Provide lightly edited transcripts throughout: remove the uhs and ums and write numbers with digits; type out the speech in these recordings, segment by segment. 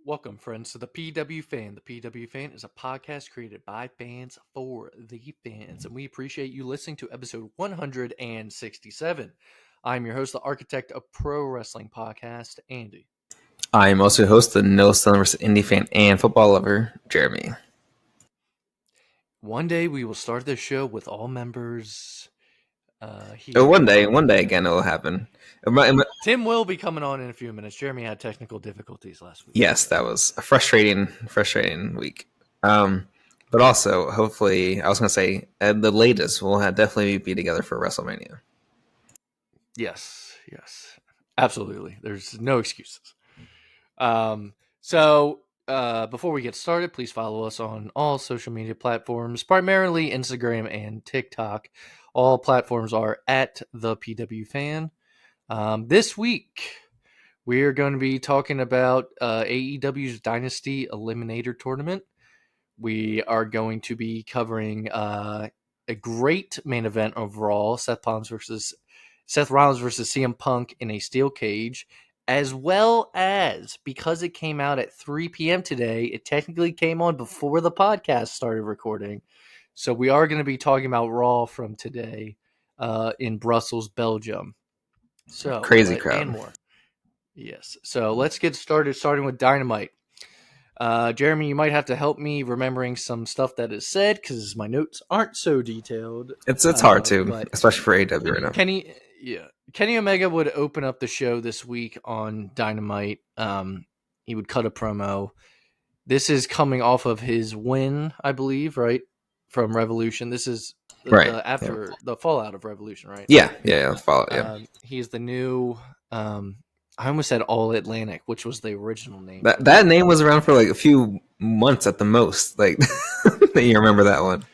Welcome, friends, to the PW Fan. The PW Fan is a podcast created by fans for the fans, and we appreciate you listening to episode 167. I'm your host, the architect of pro wrestling podcast, Andy. I am also your host, the No Stone vs. Indie fan and football lover, Jeremy. One day we will start this show with all members here. One day again it will happen. Tim will be coming on in a few minutes. Jeremy had technical difficulties last week. Yes, that was a frustrating week. But also, hopefully, I was going to say, at the latest, we'll definitely be together for WrestleMania. Yes, absolutely. There's no excuses. So before we get started, please follow us on all social media platforms, primarily Instagram and TikTok. All platforms are at the PW Fan. This week, we are going to be talking about AEW's Dynasty Eliminator Tournament. We are going to be covering a great main event of Raw, Seth Rollins versus CM Punk in a steel cage, as well as, because it came out at 3 p.m. today, it technically came on before the podcast started recording. So we are going to be talking about Raw from today in Brussels, Belgium. So crazy crowd. And more. Yes. So let's get started, starting with Dynamite. Jeremy, you might have to help me remembering some stuff that is said because my notes aren't so detailed. It's hard to, especially for AEW right now. Kenny Omega would open up the show this week on Dynamite. He would cut a promo. This is coming off of his win, I believe, right? From Revolution. This is after the fallout of Revolution, right? Yeah, fallout, yeah. He's the new, I almost said All Atlantic, which was the original name. That name was around for like a few months at the most. Like, you remember that one.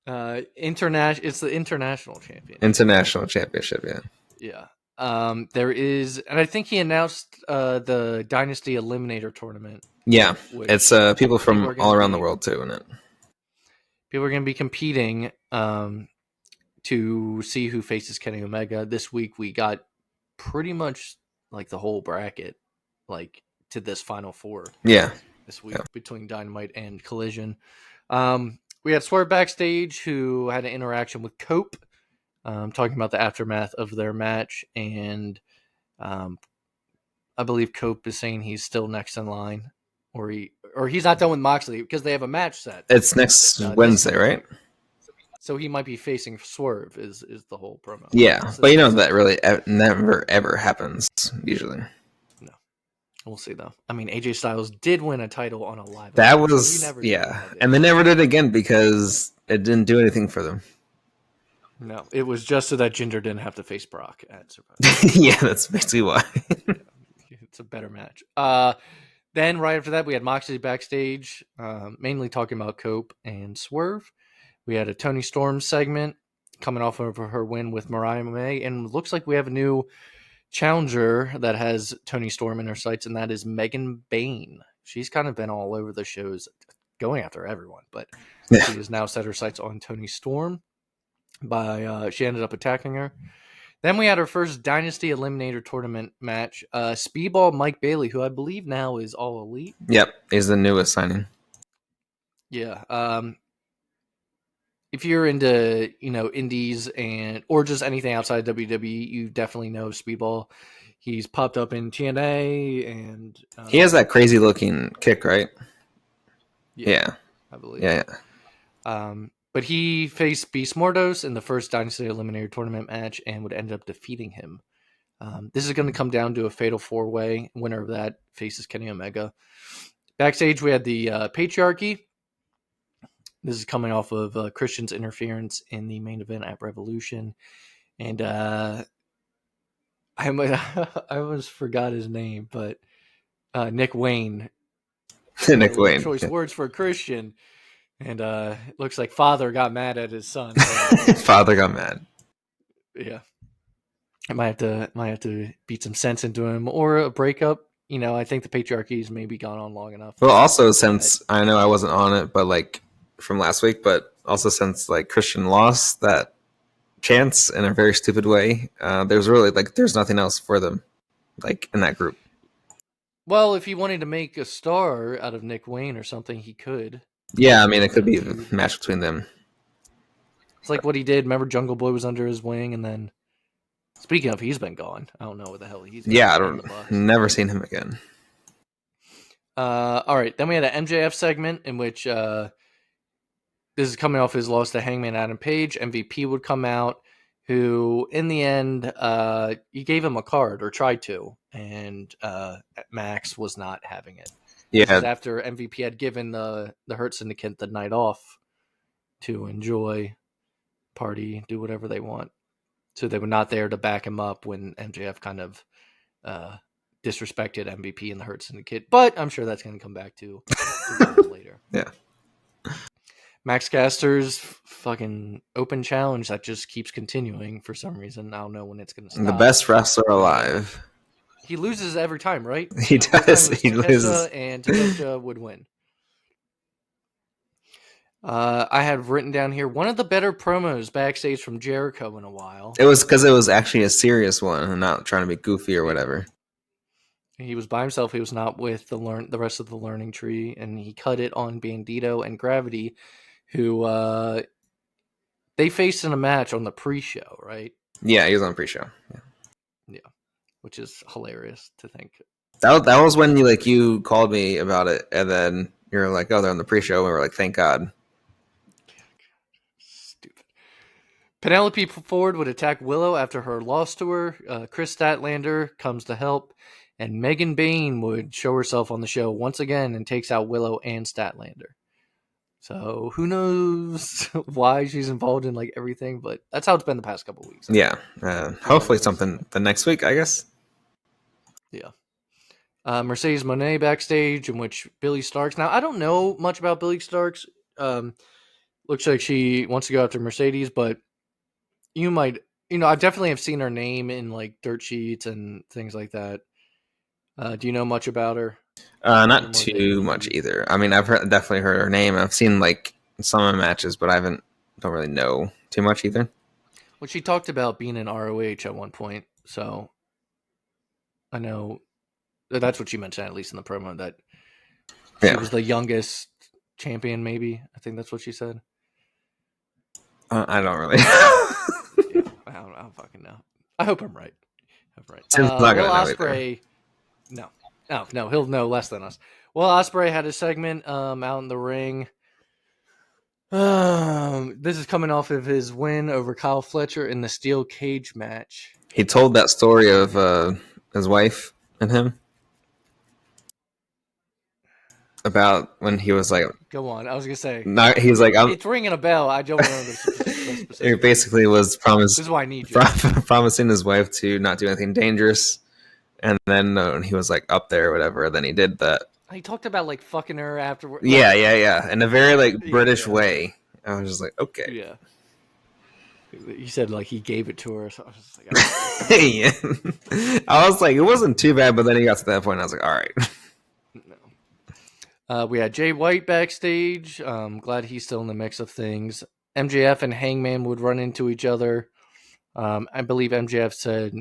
It's the international champion. International championship, yeah. Yeah. There is, and I think he announced the Dynasty Eliminator Tournament. Yeah, it's people from all around the world too in it. People are going to be competing to see who faces Kenny Omega. This week we got pretty much like the whole bracket, like to this Final Four. Yeah. This week between Dynamite and Collision. We had Swerve backstage who had an interaction with Cope, talking about the aftermath of their match, and I believe Cope is saying he's still next in line, or he's not done with Moxley because they have a match set. It's next Wednesday, right? So he might be facing Swerve is the whole promo. Yeah, so but you know that really never ever happens usually. No, we'll see though. I mean, AJ Styles did win a title on a live. That event, was and they never did again because it didn't do anything for them. No, it was just so that Jinder didn't have to face Brock at Survivor. Yeah, that's basically why. It's a better match. Then right after that, we had Moxley backstage, mainly talking about Cope and Swerve. We had a Toni Storm segment coming off of her win with Mariah May, and it looks like we have a new challenger that has Toni Storm in her sights, and that is Megan Bayne. She's kind of been all over the shows, going after everyone, but she has now set her sights on Toni Storm. She ended up attacking her. Then we had our first Dynasty Eliminator Tournament match. Speedball Mike Bailey, who I believe now is All Elite. Yep, is the newest signing. Yeah. If you're into, indies or just anything outside WWE, you definitely know Speedball. He's popped up in TNA and he has that crazy looking kick, right? Yeah. I believe. Yeah. But he faced Beast Mordos in the first Dynasty Eliminator Tournament match and would end up defeating him. This is going to come down to a fatal four-way. Winner of that faces Kenny Omega. Backstage, we had the Patriarchy. This is coming off of Christian's interference in the main event at Revolution. And I almost forgot his name, but Nick Wayne. Nick Wayne. Choice words for Christian. And it looks like father got mad at his son. Father got mad. Yeah. I might have to beat some sense into him or a breakup. I think the Patriarchy's maybe gone on long enough. Well, also since I know I wasn't on it, but like from last week, but also since like Christian lost that chance in a very stupid way, there's really there's nothing else for them like in that group. Well, if he wanted to make a star out of Nick Wayne or something, he could. Yeah, I mean, it could be a match between them. It's like what he did. Remember, Jungle Boy was under his wing, and then speaking of, he's been gone. I don't know what the hell he's Yeah, I in the don't. Bucks. Never seen him again. All right, then we had an MJF segment in which this is coming off his loss to Hangman Adam Page. MVP would come out, who in the end he gave him a card or tried to, and Max was not having it. This is Yeah, after MVP had given the Hurt Syndicate the night off to enjoy, party, do whatever they want. So they were not there to back him up when MJF kind of disrespected MVP and the Hurt Syndicate. But I'm sure that's going to come back to later. yeah. Max Caster's fucking open challenge that just keeps continuing for some reason. I don't know when it's going to stop. The best wrestler alive. He loses every time, right? He does. He loses. And Takeshita would win. I had written down here one of the better promos backstage from Jericho in a while. It was because it was actually a serious one and not trying to be goofy or whatever. He was by himself. He was not with the rest of the learning tree, and he cut it on Bandito and Gravity, who they faced in a match on the pre-show, right? Yeah, he was on the pre-show. Yeah, which is hilarious to think. That was when you called me about it, and then you're like, "Oh, they're on the pre-show," and we were like, "Thank God." Stupid. Penelope Ford would attack Willow after her loss to her. Chris Statlander comes to help, and Megan Bayne would show herself on the show once again and takes out Willow and Statlander. So who knows why she's involved in like everything, but that's how it's been the past couple of weeks. Yeah, hopefully something the next week, I guess. Yeah. Mercedes Moné backstage, in which Billy Starks. Now I don't know much about Billy Starks. Looks like she wants to go after Mercedes, but you might, I definitely have seen her name in like dirt sheets and things like that. Do you know much about her? Not too much either. I mean, I've definitely heard her name. I've seen like some of the matches, but I don't really know too much either. Well, she talked about being in ROH at one point, so I know that's what she mentioned, at least in the promo, that she was the youngest champion, maybe. I think that's what she said. I don't really. Yeah, I don't fucking know. I hope I'm right. Tim's not gonna know Ospreay. No, he'll know less than us. Will Ospreay had a segment out in the ring. This is coming off of his win over Kyle Fletcher in the steel cage match. He told that story of his wife and him about when he was like, go on. I was gonna say, he's like, it's ringing a bell. I don't remember the He basically was This is why I need you. promising his wife to not do anything dangerous, and then he was like up there or whatever. Then he did that. He talked about like fucking her afterward. Yeah, in a very like British way. I was just like, okay. Yeah. He said like he gave it to her, so I was just like, yeah. I was like, it wasn't too bad, but then he got to that point, and I was like, all right. No. We had Jay White backstage. Glad he's still in the mix of things. MJF and Hangman would run into each other. I believe MJF said,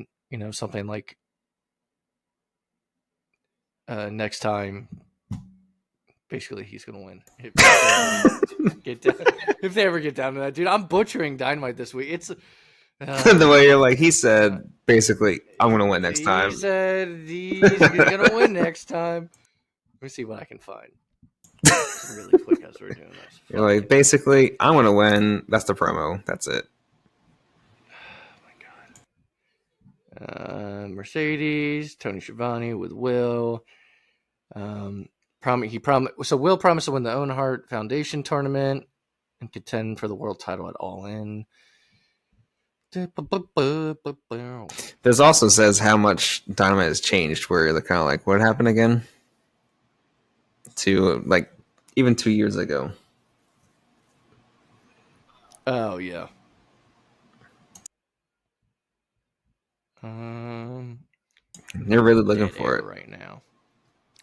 something like, next time, basically he's gonna win. If they ever get down to that, dude. I'm butchering Dynamite this week. It's the way you're like, he said, basically, I'm gonna win next time. He said he's gonna win next time. Let me see what I can find. Really quick as we're doing this. You're like, basically, I'm gonna win. That's the promo. That's it. Oh my god. Mercedes, Tony Schiavone with Will. So Will promised to win the Owen Hart Foundation tournament and contend for the world title at All In. This also says how much Dynamite has changed, where they're kind of like, what happened again? To like even 2 years ago. Oh yeah. You're really looking for it right now.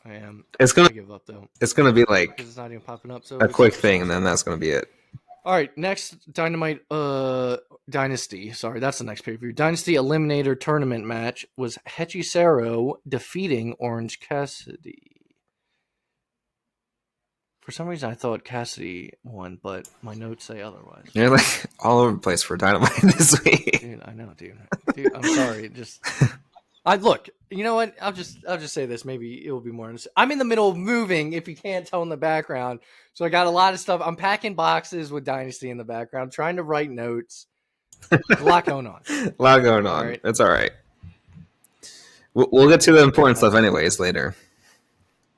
I am. It's gonna give up though. It's gonna be like it's not even popping up. So a quick thing, and then that's gonna be it. All right, next Dynamite Dynasty. Sorry, that's the next pay-per-view. Dynasty Eliminator Tournament match was Hechicero defeating Orange Cassidy. For some reason, I thought Cassidy won, but my notes say otherwise. You're like all over the place for Dynamite this week. Dude, I know, dude. I'm sorry. Just, look. You know what? I'll just say this. Maybe it will be more interesting. I'm in the middle of moving. If you can't tell in the background, so I got a lot of stuff. I'm packing boxes with Dynasty in the background, trying to write notes. There's a lot going on. A lot going on. Right. It's all right. We'll get to the important stuff anyways later.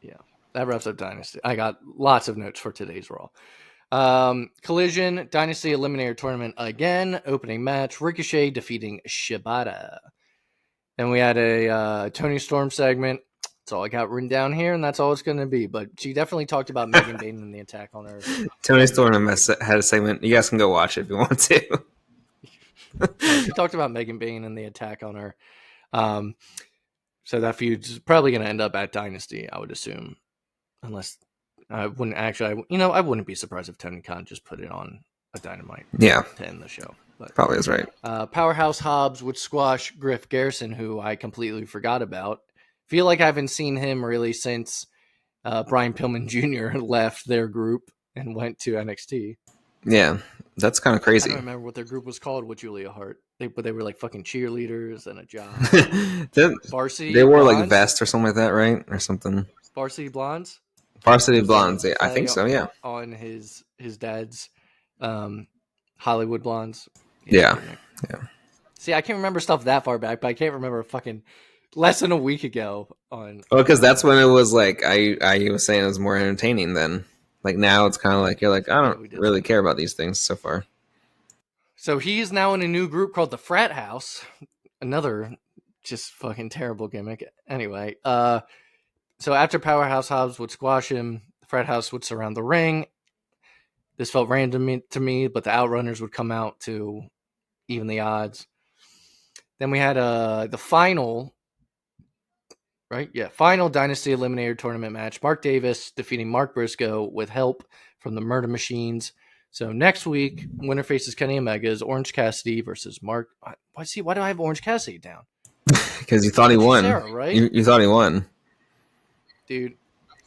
Yeah, that wraps up Dynasty. I got lots of notes for today's Raw. Collision, Dynasty Eliminator Tournament again. Opening match, Ricochet defeating Shibata. Then we had a Tony Storm segment. That's all I got written down here, and that's all it's going to be. But she definitely talked about Megan Bain and the attack on her. Tony Storm had a segment. You guys can go watch it if you want to. She talked about Megan Bain and the attack on her. So that feud's probably going to end up at Dynasty, I would assume. Unless I wouldn't actually, I wouldn't be surprised if Tony Khan just put it on a Dynamite to end the show. But, probably is right. Powerhouse Hobbs would squash Griff Garrison, who I completely forgot about. Feel like I haven't seen him really since Brian Pillman Jr. left their group and went to NXT. Yeah, that's kind of crazy. I don't remember what their group was called with Julia Hart. But they were like fucking cheerleaders and a job. Varsity. They wore Blondes? like vests or something like that, right? Or something. Varsity Blondes. Varsity Blondes. Yeah, I think so. Yeah. On his dad's Hollywood Blondes. Yeah. See, I can't remember stuff that far back, but I can't remember fucking less than a week ago on. Well, because that's when it was like I was saying it was more entertaining then. Like now it's kind of like you're like I don't really care about these things so far. So he's now in a new group called the Frat House. Another just fucking terrible gimmick. Anyway, so after Powerhouse Hobbs would squash him, the Frat House would surround the ring. This felt random to me, but the Outrunners would come out to even the odds. Then we had the final, right? Yeah, final Dynasty Eliminator Tournament match. Mark Davis defeating Mark Briscoe with help from the Murder Machines. So next week, winner faces Kenny Omega's Orange Cassidy versus Mark. Why do I have Orange Cassidy down? Because you thought he won. Sarah, right? You thought he won. Dude,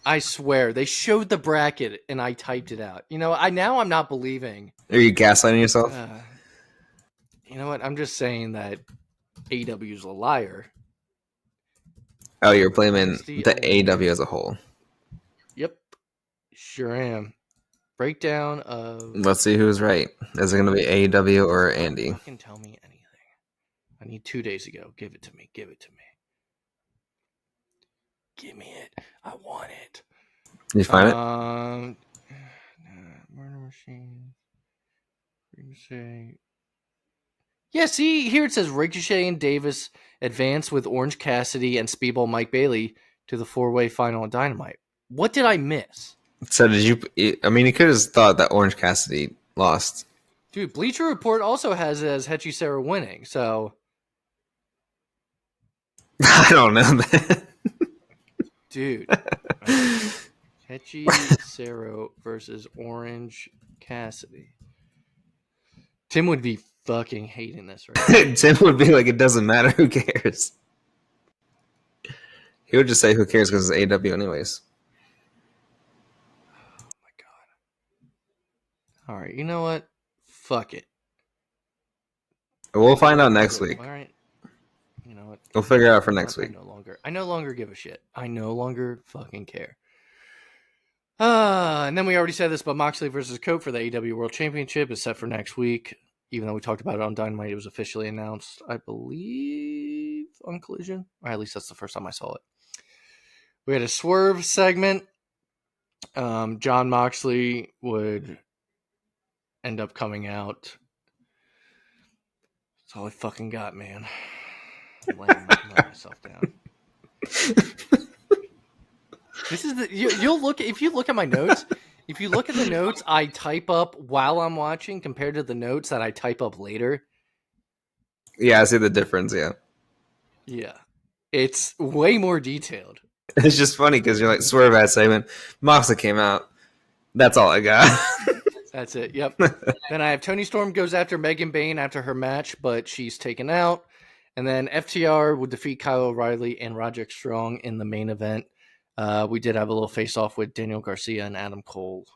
I swear, they showed the bracket and I typed it out. I'm not believing. Are you gaslighting yourself? You know what? I'm just saying that AEW's a liar. Oh, you're blaming the AEW as a whole. Yep, sure am. Breakdown of. Let's see who's right. Is it going to be AEW or Andy? You can tell me anything. I need 2 days ago. Give it to me. Give me it. I want it. Did you find it? Murder Machine. Ricochet. Yeah, see, here it says Ricochet and Davis advance with Orange Cassidy and Speedball Mike Bailey to the 4-way final on Dynamite. What did I miss? So did you? I mean, you could have thought that Orange Cassidy lost. Dude, Bleacher Report also has it as Hechicero winning, so... I don't know that. Dude. Hechicero versus Orange Cassidy. Tim would be fucking hating this right now. Tim would be like, it doesn't matter, who cares? He would just say, who cares, because it's AEW anyways. All right, you know what? Fuck it. We'll find out next week. All right. You know what? We'll figure it out for next week. I no longer give a shit. I no longer fucking care. And then we already said this, but Moxley versus Coke for the AEW World Championship is set for next week. Even though we talked about it on Dynamite, it was officially announced, I believe, on Collision. Or at least that's the first time I saw it. We had a Swerve segment. John Moxley would end up coming out. That's all I fucking got, man. I'm laying myself down. This is you'll look if you look at my notes. If you look at the notes I type up while I'm watching compared to the notes that I type up later. Yeah, I see the difference. Yeah, it's way more detailed. It's just funny because you're like Swerve ad segment. Moxley came out. That's all I got. That's it. Yep. Then I have Tony Storm goes after Megan Bayne after her match, but she's taken out. And then FTR would defeat Kyle O'Reilly and Roderick Strong in the main event. We did have a little face-off with Daniel Garcia and Adam Cole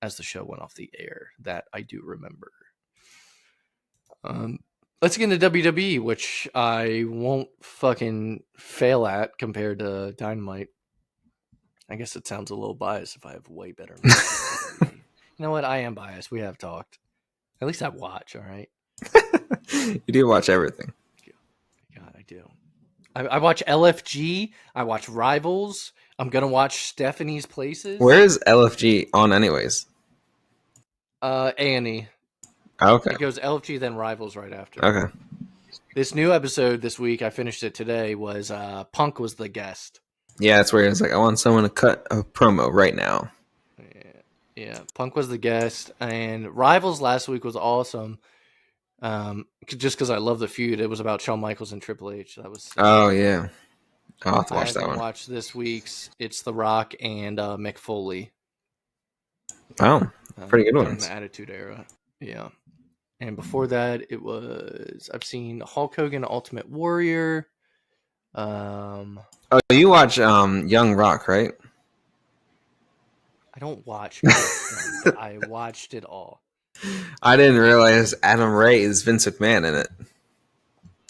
as the show went off the air. That I do remember. Let's get into WWE, which I won't fucking fail at compared to Dynamite. I guess it sounds a little biased if I have way better. You know what? I am biased. We have talked. At least I watch, all right? You do watch everything. God, I do. I watch LFG. I watch Rivals. I'm going to watch Stephanie's Places. Where is LFG on anyways? A&E. Okay. It goes LFG, then Rivals right after. Okay. This new episode this week, I finished it today, was Punk was the guest. Yeah, that's where it's like, I want someone to cut a promo right now. Yeah. Punk was the guest, and Rivals last week was awesome. Just because I love the feud. It was about Shawn Michaels and Triple H. That was. Oh yeah, I'll have to watch that one. Watch this week's. It's The Rock and Mick Foley. Oh, pretty good ones. The Attitude Era. Yeah. And before that, it was I've seen Hulk Hogan Ultimate Warrior. Oh, you watch Young Rock, right? I don't watch it, but I watched it all. I didn't realize Adam Ray is Vince McMahon in it.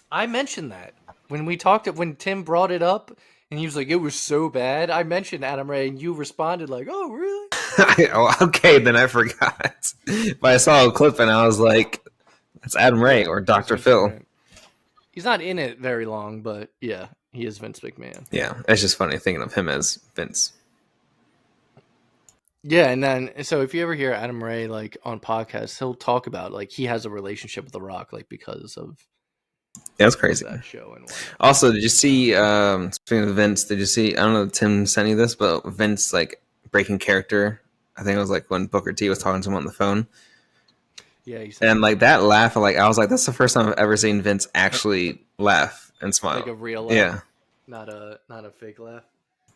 I mentioned that when Tim brought it up, and he was like, "It was so bad." I mentioned Adam Ray, and you responded like, "Oh, really?" Okay, then I forgot. But I saw a clip, and I was like, "That's Adam Ray or Dr. Phil." He's not in it very long, but yeah, he is Vince McMahon. Yeah, it's just funny thinking of him as Vince. Yeah, and then so if you ever hear Adam Ray like on podcasts, he'll talk about like he has a relationship with The Rock, like because of that's crazy. That show and whatnot. Also, did you see? Speaking of Vince, did you see? I don't know if Tim sent you this, but Vince like breaking character. I think it was like when Booker T was talking to him on the phone. Yeah, he said and like that laugh, like I was like, that's the first time I've ever seen Vince actually laugh and smile, like a real laugh, yeah, not a fake laugh.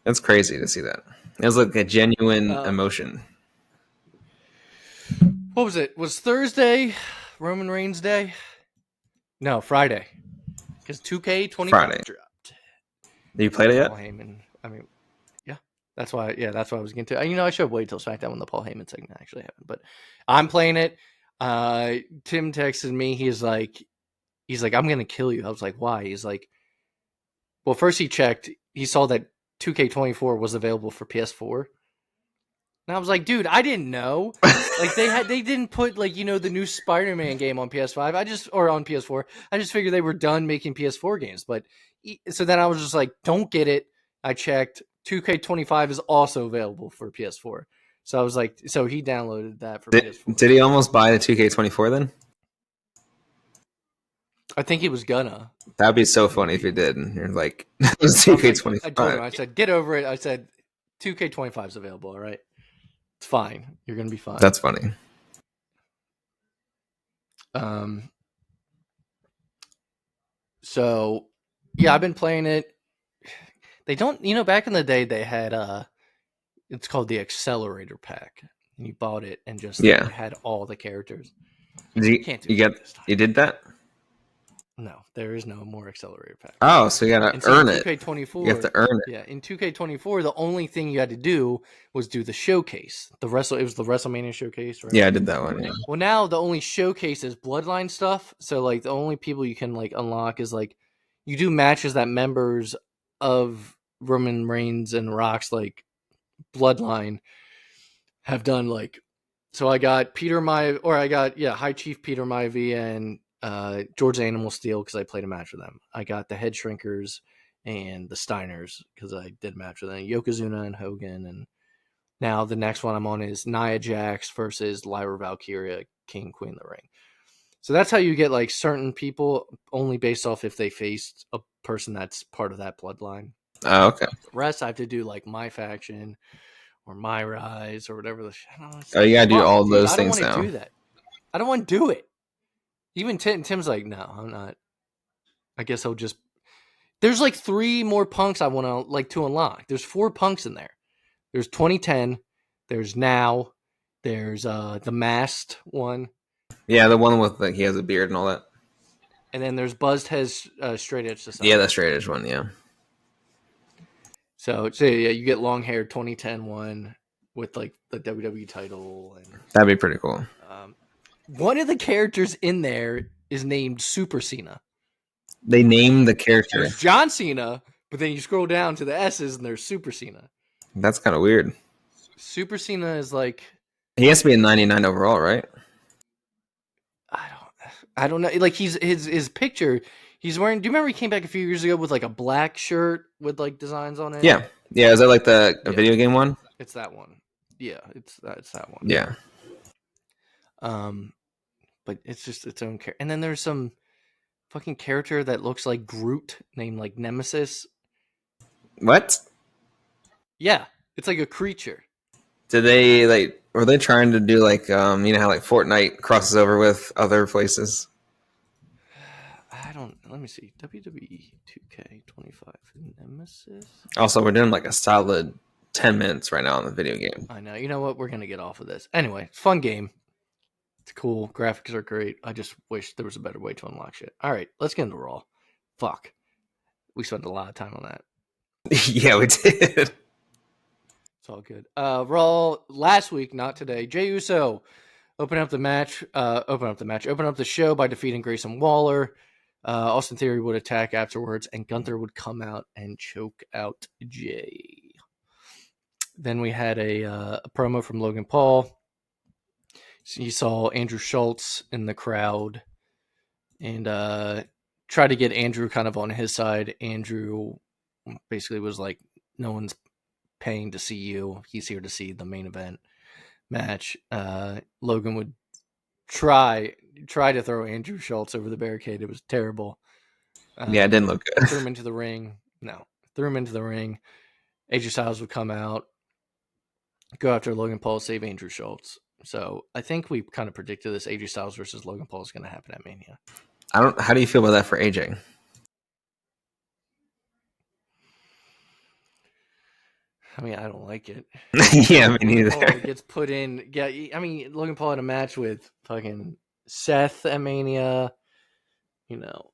It's crazy to see that. It was like a genuine emotion. What was it? Was Thursday Roman Reigns Day? No, Friday. Because 2K25 dropped. Have you played it yet? Paul Heyman. I mean, yeah. That's why I was getting to. You know, I should have waited till SmackDown when the Paul Heyman segment actually happened. But I'm playing it. Tim texted me. He's like, I'm gonna kill you. I was like, why? He's like, well, first he checked. He saw that 2K24 was available for PS4. And I was like, dude, I didn't know. Like they didn't put like, you know, the new Spider-Man game on PS5. Or on PS4. I just figured they were done making PS4 games. But so then I was just like, don't get it. I checked. 2K25 is also available for PS4. So I was like, so he downloaded that for PS4. Did he almost buy the 2K24 then? I think he was gonna. That'd be so funny if he did. And you're like, it was 2K25. I told him, I said, get over it. I said, 2K25 is available, all right? It's fine. You're going to be fine. That's funny. So, yeah, I've been playing it. They don't, you know, back in the day, they had, it's called the Accelerator Pack. And you bought it and just had all the characters. You did that? No, there is no more Accelerator Pack. Oh, so you gotta earn it. 2K24, you have to earn it. Yeah, in 2K24, the only thing you had to do was do the showcase. It was the WrestleMania showcase, right? Yeah, I did that one. Yeah. Well, now the only showcase is Bloodline stuff. So, like, the only people you can like unlock is like you do matches that members of Roman Reigns and Rock's like Bloodline have done. Like, so I got High Chief Peter Maivia and George Animal Steel because I played a match with them. I got the Head Shrinkers and the Steiners because I did a match with them. Yokozuna and Hogan. And now the next one I'm on is Nia Jax versus Lyra Valkyria, King, Queen of the Ring. So that's how you get like certain people only based off if they faced a person that's part of that bloodline. Oh, okay. The rest I have to do like My Faction or My Rise or whatever. You gotta do all those things now. I don't want to do that. I don't want to do it. Even Tim's like, no, I'm not. I guess I'll just. There's like 3 more punks I want to unlock. There's 4 punks in there. There's 2010. There's now, There's the masked one. Yeah, the one with he has a beard and all that. And then there's Buzzed has Straight Edge Society. Yeah, the straight edge one. Yeah. So yeah, you get long hair 2010 one with like the WWE title, and That'd be pretty cool. one of the characters in there is named Super Cena. They named the character. There's John Cena, but then you scroll down to the S's and there's Super Cena. That's kind of weird. Super Cena is like, He has to be a 99 overall, right? I don't know. Like his picture, he's wearing. Do you remember he came back a few years ago with like a black shirt with like designs on it? Yeah. Is that like the video game one? It's that one. Yeah, it's that one. Yeah. But it's just its own character. And then there's some fucking character that looks like Groot named like Nemesis. What? Yeah, it's like a creature. Did they were they trying to do like you know how like Fortnite crosses over with other places? Let me see. WWE 2K25 Nemesis. Also, we're doing like a solid 10 minutes right now on the video game. I know. You know what? We're gonna get off of this. Anyway, fun game. It's cool. Graphics are great. I just wish there was a better way to unlock shit. All right, let's get into Raw. Fuck. We spent a lot of time on that. Yeah, we did. It's all good. Raw last week, not today. Jey Uso open up the show by defeating Grayson Waller. Austin Theory would attack afterwards, and Gunther would come out and choke out Jey. Then we had a promo from Logan Paul. So you saw Andrew Schultz in the crowd and tried to get Andrew kind of on his side. Andrew basically was like, no one's paying to see you. He's here to see the main event match. Logan would try to throw Andrew Schultz over the barricade. It was terrible. Yeah, it didn't look good. Threw him into the ring. AJ Styles would come out, go after Logan Paul, save Andrew Schultz. So I think we kind of predicted this. AJ Styles versus Logan Paul is going to happen at Mania. How do you feel about that for AJ? I mean, I don't like it. Yeah, me neither. Paul gets put in. Yeah, I mean, Logan Paul had a match with fucking Seth at Mania. You know,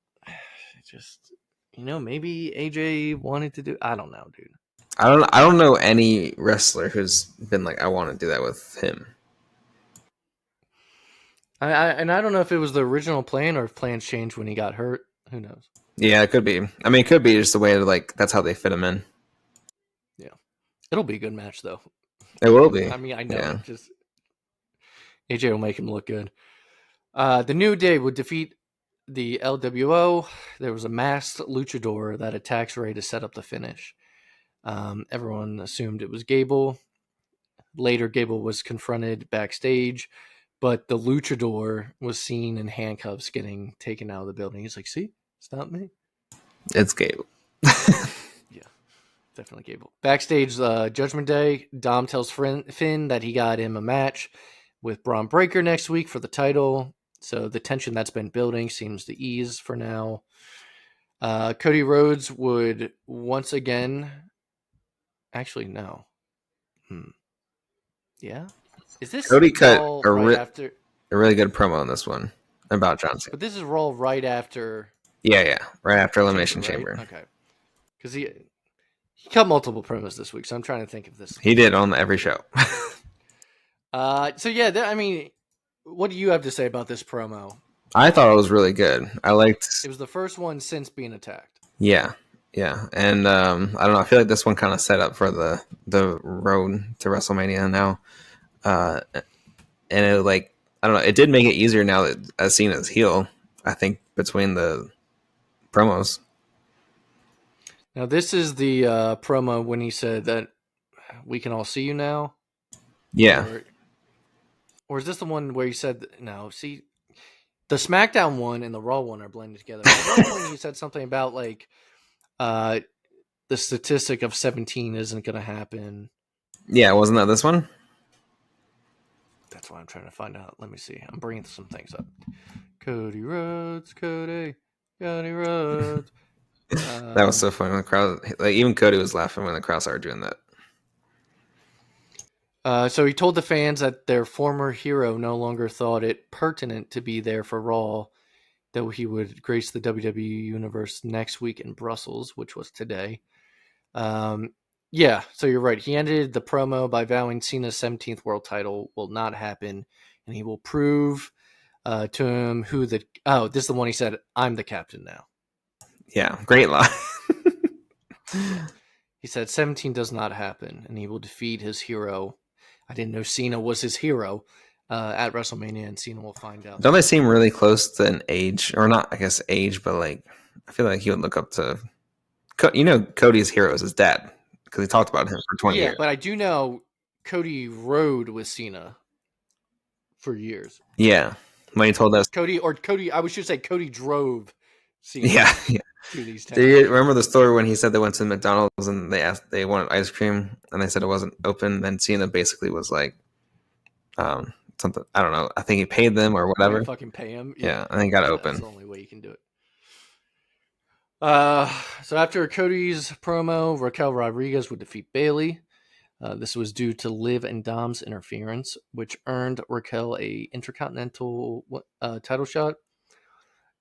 just maybe AJ wanted to do. I don't know, dude. I don't know any wrestler who's been like, I want to do that with him. I don't know if it was the original plan or if plans changed when he got hurt. Who knows? Yeah, it could be. I mean, it could be just the way to like that's how they fit him in. Yeah, it'll be a good match though. It will be. I mean, I know. Yeah. Just AJ will make him look good. The New Day would defeat the LWO. There was a masked luchador that attacks Ray to set up the finish. Everyone assumed it was Gable. Later, Gable was confronted backstage, but the luchador was seen in handcuffs getting taken out of the building. He's like, see, it's not me. It's Gable. Yeah, definitely Gable. Backstage, Judgment Day, Dom tells Finn that he got him a match with Braun Breaker next week for the title. So the tension that's been building seems to ease for now. Cody Rhodes would once again... Actually, no. Yeah? Is this Cody cut after... a really good promo on this one about John Cena. But this is Raw right after... Yeah. Right after Elimination Chamber. Right? Okay. Because he cut multiple promos this week, so I'm trying to think of this. He did on every show. So yeah, I mean, what do you have to say about this promo? I thought it was really good. I liked... It was the first one since being attacked. Yeah. And I don't know. I feel like this one kind of set up for the road to WrestleMania now. And it like, I don't know. It did make it easier now that Cena's heel, I think, between the promos. Now, this is the promo when he said that we can all see you now. Yeah. Or is this the one where he said, no, see, the SmackDown one and the Raw one are blended together. The Raw one, he said something about like, the statistic of 17 isn't going to happen. Yeah, wasn't that this one? That's what I'm trying to find out. Let me see. I'm bringing some things up. Cody Rhodes. That was so funny when the crowd, like even Cody was laughing when the crowd started doing that. So he told the fans that their former hero no longer thought it pertinent to be there for Raw, though he would grace the WWE Universe next week in Brussels, which was today. Yeah, so you're right. He ended the promo by vowing Cena's 17th world title will not happen, and he will prove to him who the. Oh, this is the one he said, I'm the captain now. Yeah, great line. Yeah. He said 17 does not happen, and he will defeat his hero. I didn't know Cena was his hero at WrestleMania, and Cena will find out. Don't they seem really close to an age, or not? I guess age, but like I feel like he would look up to. Cody's hero is his dad because he talked about him for 20 Yeah, years. but I do know Cody rode with Cena for years. Yeah, when he told us. Cody, I should say Cody drove Cena Yeah, yeah. to these Do towns. you remember the story when he said they went to McDonald's and they wanted ice cream and they said it wasn't open? Then Cena basically was like, something, I don't know. I think he paid them or Way to whatever. fucking pay him. Yeah, and then got it That's open. the only way you can do it. So after Cody's promo, Raquel Rodriguez would defeat Bayley. This was due to Liv and Dom's interference, which earned Raquel a Intercontinental title shot.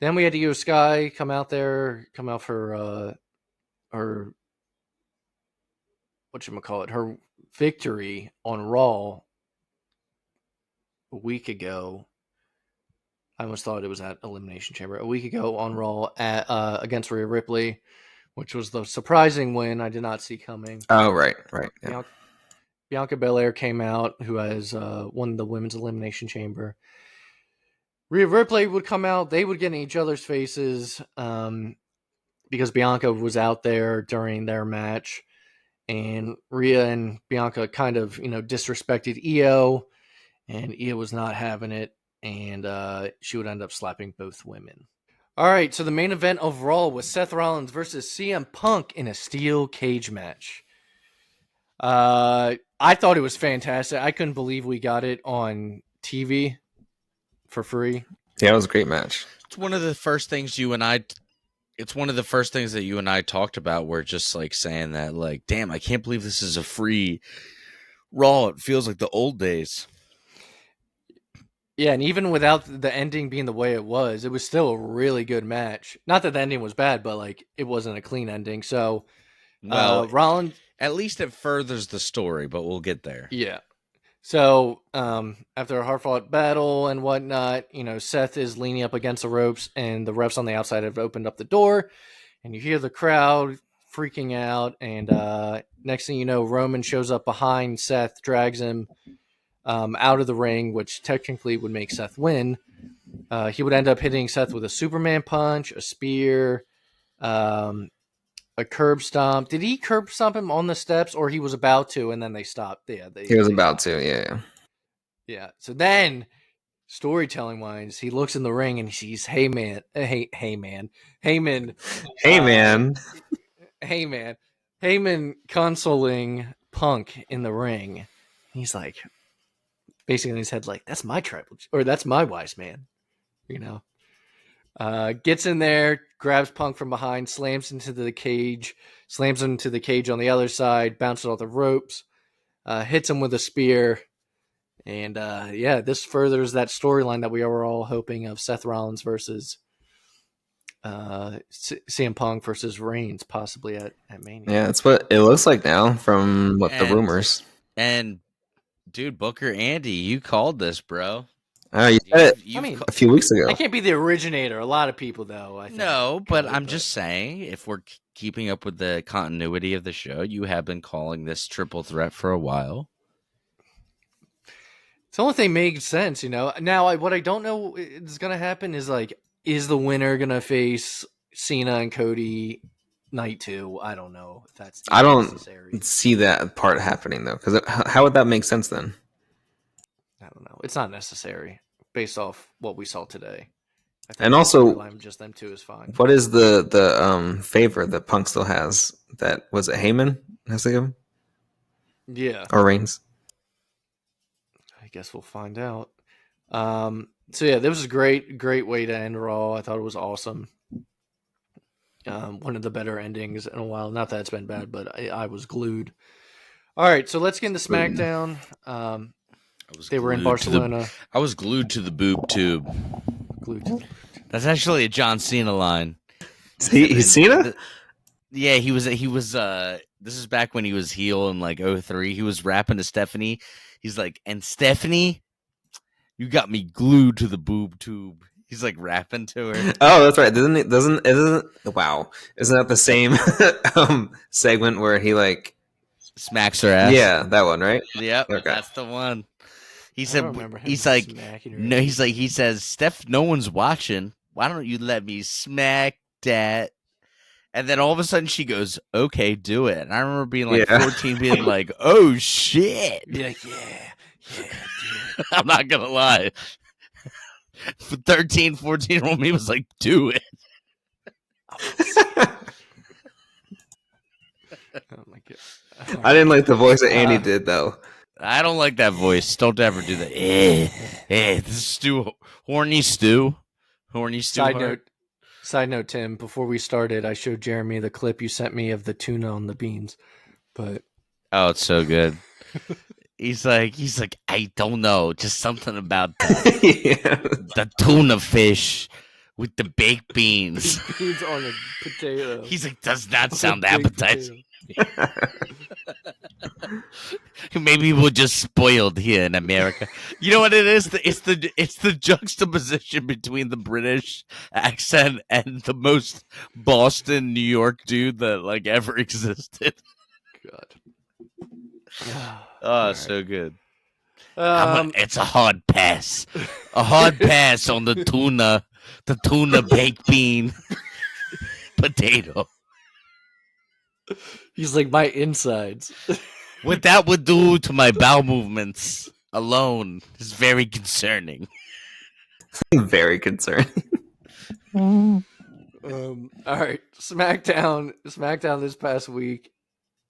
Then we had Io Sky come out for her whatchamacallit, her victory on Raw a week ago. I almost thought it was at Elimination Chamber. A week ago on Raw against Rhea Ripley, which was the surprising win I did not see coming. Oh, right. Yeah. Bianca Belair came out, who has won the Women's Elimination Chamber. Rhea Ripley would come out. They would get in each other's faces because Bianca was out there during their match. And Rhea and Bianca kind of, disrespected Io. And Io was not having it. And she would end up slapping both women. All right, so the main event of Raw was Seth Rollins versus CM Punk in a steel cage match. I thought it was fantastic. I couldn't believe we got it on TV for free. Yeah, it was a great match. It's one of the first things you and I. It's one of the first things that you and I talked about. We're just like saying that, like, damn, I can't believe this is a free Raw. It feels like the old days. Yeah, and even without the ending being the way it was still a really good match. Not that the ending was bad, but like it wasn't a clean ending. So, Well, Rollins, at least it furthers the story, but we'll get there. yeah. So, after a hard-fought battle and whatnot, Seth is leaning up against the ropes, and the refs on the outside have opened up the door, and you hear the crowd freaking out. And next thing you know, Roman shows up behind Seth, drags him out of the ring, which technically would make Seth win. He would end up hitting Seth with a Superman punch, a spear, a curb stomp. Did he curb stomp him on the steps, or he was about to, and then they stopped? Yeah, he was about to. Yeah. Yeah. So then, storytelling wise, he looks in the ring and he sees Heyman. Heyman consoling Punk in the ring. He's like, basically in his head, like, that's my tribal, or that's my wise man, gets in there, grabs Punk from behind, slams into the cage on the other side, bounces off the ropes, hits him with a spear. And this furthers that storyline that we were all hoping of: Seth Rollins versus CM Punk versus Reigns, possibly at Mania. Yeah, that's what it looks like now from the rumors. And dude, Booker Andy, you called this, bro. You said it a few weeks ago. I can't be the originator. A lot of people, though. I think no, but I'm just saying, if we're keeping up with the continuity of the show, you have been calling this triple threat for a while. It's the only thing makes sense, Now, what I don't know is going to happen is, like, is the winner going to face Cena and Cody night 2? I don't know if that's I don't necessary. see that part happening, though, because how would that make sense then? I don't know. It's not necessary based off what we saw today. I think and also, just them two is fine. What is the favor that Punk still has? That was it Heyman has to give him? Yeah. Or Reigns? I guess we'll find out. So yeah, this was a great way to end Raw. I thought it was awesome. One of the better endings in a while. Not that it's been bad, but I was glued. All right, so let's get into SmackDown. They were in Barcelona. I was glued to the boob tube. That's actually a John Cena line. He's Cena? Yeah, he was. This is back when he was heel in like 03. He was rapping to Stephanie. He's like, and Stephanie, you got me glued to the boob tube. He's like rapping to her. Oh, that's right. Wow. Isn't that the same segment where he like smacks her ass? Yeah, that one, right? Yep, okay. That's the one. He said, he says, Steph, no one's watching. Why don't you let me smack that? And then all of a sudden she goes, okay, do it. And I remember being like 14, being like, oh shit. Yeah, dude. I'm not going to lie. 13, 14-year-old me was like, do it. Oh my god. I didn't like the voice that Andy did though. I don't like that voice. Don't ever do that. This is Stu. Horny Stu. Side note, Tim, before we started, I showed Jeremy the clip you sent me of the tuna on the beans. But oh, it's so good. He's like, I don't know, just something about the tuna fish with the baked beans. Beans on a potato. He's like, does not sound appetizing. Maybe we're just spoiled here in America. You know what it is? It's the juxtaposition between the British accent and the most Boston, New York dude that like ever existed. God. Oh, right. So good. It's a hard pass. A hard pass on the tuna baked bean potato. He's like, my insides. What that would do to my bowel movements alone is very concerning. Very concerning. All right. SmackDown this past week.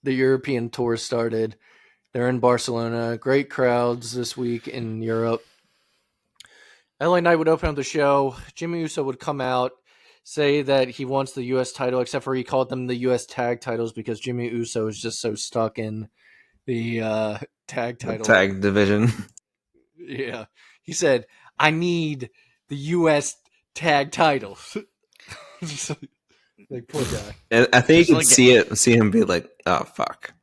The European tour started. They're in Barcelona. Great crowds this week in Europe. LA Knight would open up the show. Jimmy Uso would come out, say that he wants the U.S. title, except for he called them the U.S. tag titles because Jimmy Uso is just so stuck in the tag title. Tag division. Yeah. He said, I need the U.S. tag titles. Like, poor guy. And I think you can see him be like, oh, fuck.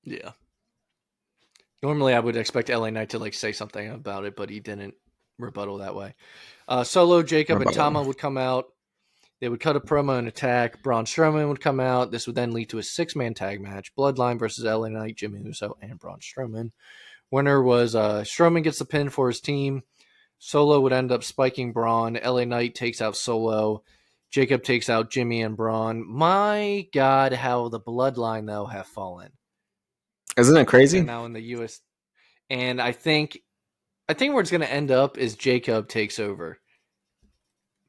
Yeah. Normally, I would expect LA Knight to like say something about it, but he didn't rebuttal that way. Solo, Jacob, and Tama would come out. They would cut a promo and attack. Braun Strowman would come out. This would then lead to a 6-man tag match. Bloodline versus LA Knight, Jimmy Uso, and Braun Strowman. Winner was Strowman gets the pin for his team. Solo would end up spiking Braun. LA Knight takes out Solo. Jacob takes out Jimmy and Braun. My God, how the Bloodline, though, have fallen. Isn't it crazy? They're now in the U.S. And I think where it's going to end up is Jacob takes over.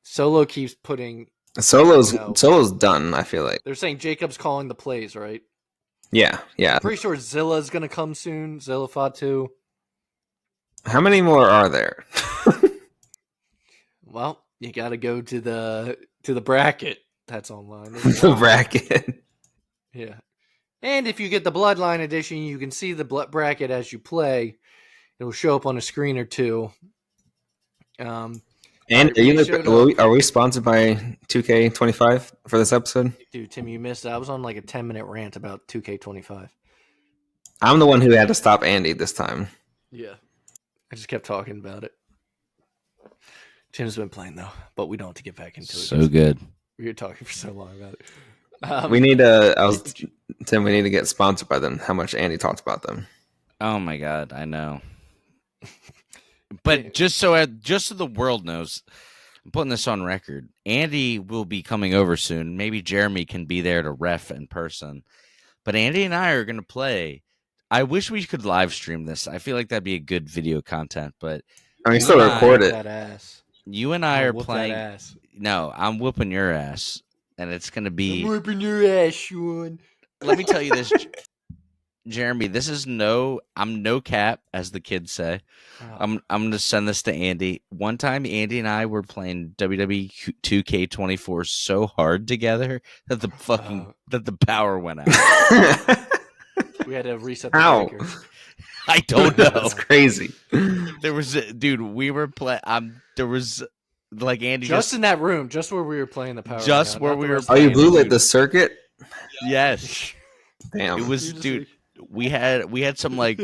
Solo keeps putting... Solo's done, I feel like. They're saying Jacob's calling the plays, right? Yeah. I'm pretty sure Zilla's going to come soon. Zilla Fatu. How many more are there? Well, you got to go to the bracket that's online. The bracket. Yeah. And if you get the Bloodline edition, you can see the bracket as you play. It'll show up on a screen or two. And are we sponsored by 2K25 for this episode? Dude, Tim, you missed it. I was on like a 10-minute rant about 2K25. I'm the one who had to stop Andy this time. Yeah. I just kept talking about it. Tim's been playing, though, but we don't have to get back into it. So good. We were talking for so long about it. We need to get sponsored by them. How much Andy talked about them. Oh my God, I know. But just so the world knows, I'm putting this on record. Andy will be coming over soon. Maybe Jeremy can be there to ref in person. But Andy and I are going to play. I wish we could live stream this. I feel like that'd be a good video content. But I mean, still record it. You and I are playing. No, I'm whooping your ass. And it's going to be... I'm whipping your ass, Sean. Let me tell you this, Jeremy. This is I'm no cap, as the kids say. I'm going to send this to Andy. One time, Andy and I were playing WWE 2K24 so hard together that the power went out. We had to reset the How? breaker. I don't know. That's crazy. There was, dude. We were playing. There was like Andy Just in that room, just where we were playing the power. Just ring out, where not the we were rest Oh, of you the playing, blew game. like the circuit? Yes, Damn. it was, You just dude. like- We had some like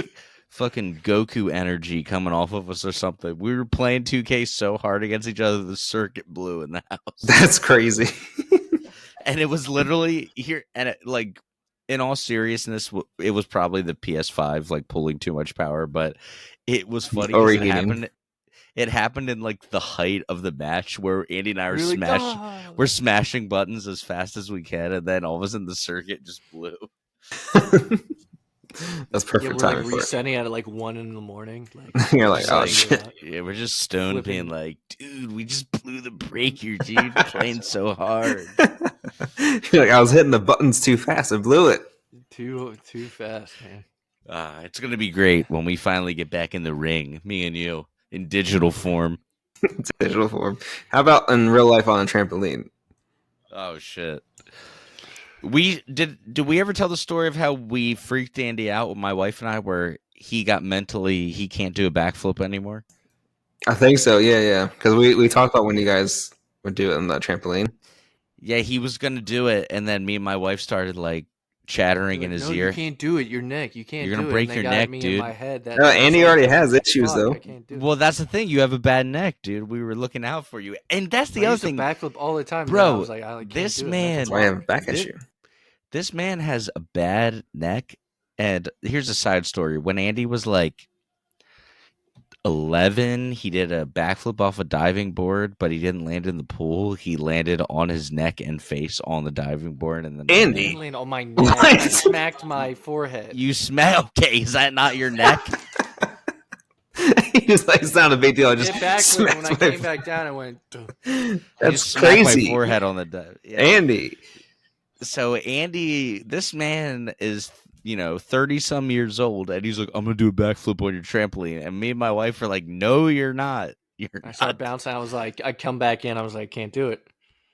fucking Goku energy coming off of us or something. We were playing 2K so hard against each other, the circuit blew in the house. That's crazy. And it was literally here, and like, in all seriousness, it was probably the PS5 like pulling too much power, but it was funny because Overheating. it happened in like the height of the match where Andy and I we were like, "Ah!" we're smashing buttons as fast as we can, and then all of a sudden the circuit just blew. That's Yeah, perfect we're like timing for it. resetting at like 1 a.m. Like, You're like, Just oh like- shit. Yeah, we're just stoned, being Flipping. like, dude, we just blew the breaker, dude, playing so hard. You're like, I was hitting the buttons too fast. I blew it. too fast, man. It's gonna be great when we finally get back in the ring, me and you, in digital form. It's digital form. How about in real life on a trampoline? Oh shit. Did we ever tell the story of how we freaked Andy out with my wife and I, where he can't do a backflip anymore? I think so. Yeah. Because we talked about when you guys would do it on the trampoline. Yeah, he was gonna do it, and then me and my wife started like chattering You're in like, his no, ear. you can't do it. Your neck. You can't You're gonna do break it. And your they got neck, me dude. in my head. That No, Andy like, already has issues, fuck, though. I can't do it. Well, that's the thing. You have a bad neck, dude. We were looking out for you, and that's the I other used to thing, backflip all the time. Bro, I was like, I can't this do it. man- That's why I have a back This- issue. This man has a bad neck. And here's a side story. When Andy was like 11, he did a backflip off a diving board, but he didn't land in the pool. He landed on his neck and face on the diving board, and then I Andy. didn't land on my neck. What? I smacked my forehead. you smell. Okay, is that not your neck? He's like, it's not a big deal. I just It backflipped. smacked When I my- came back down, I went. "Duh." You That's smacked crazy. My forehead on the dive. Yeah. Andy. So Andy, this man is 30 some years old, and he's like, I'm gonna do a backflip on your trampoline, and me and my wife are like, no, you're not. You're I not. started bouncing. I was like, I come back in. I was like, can't do it.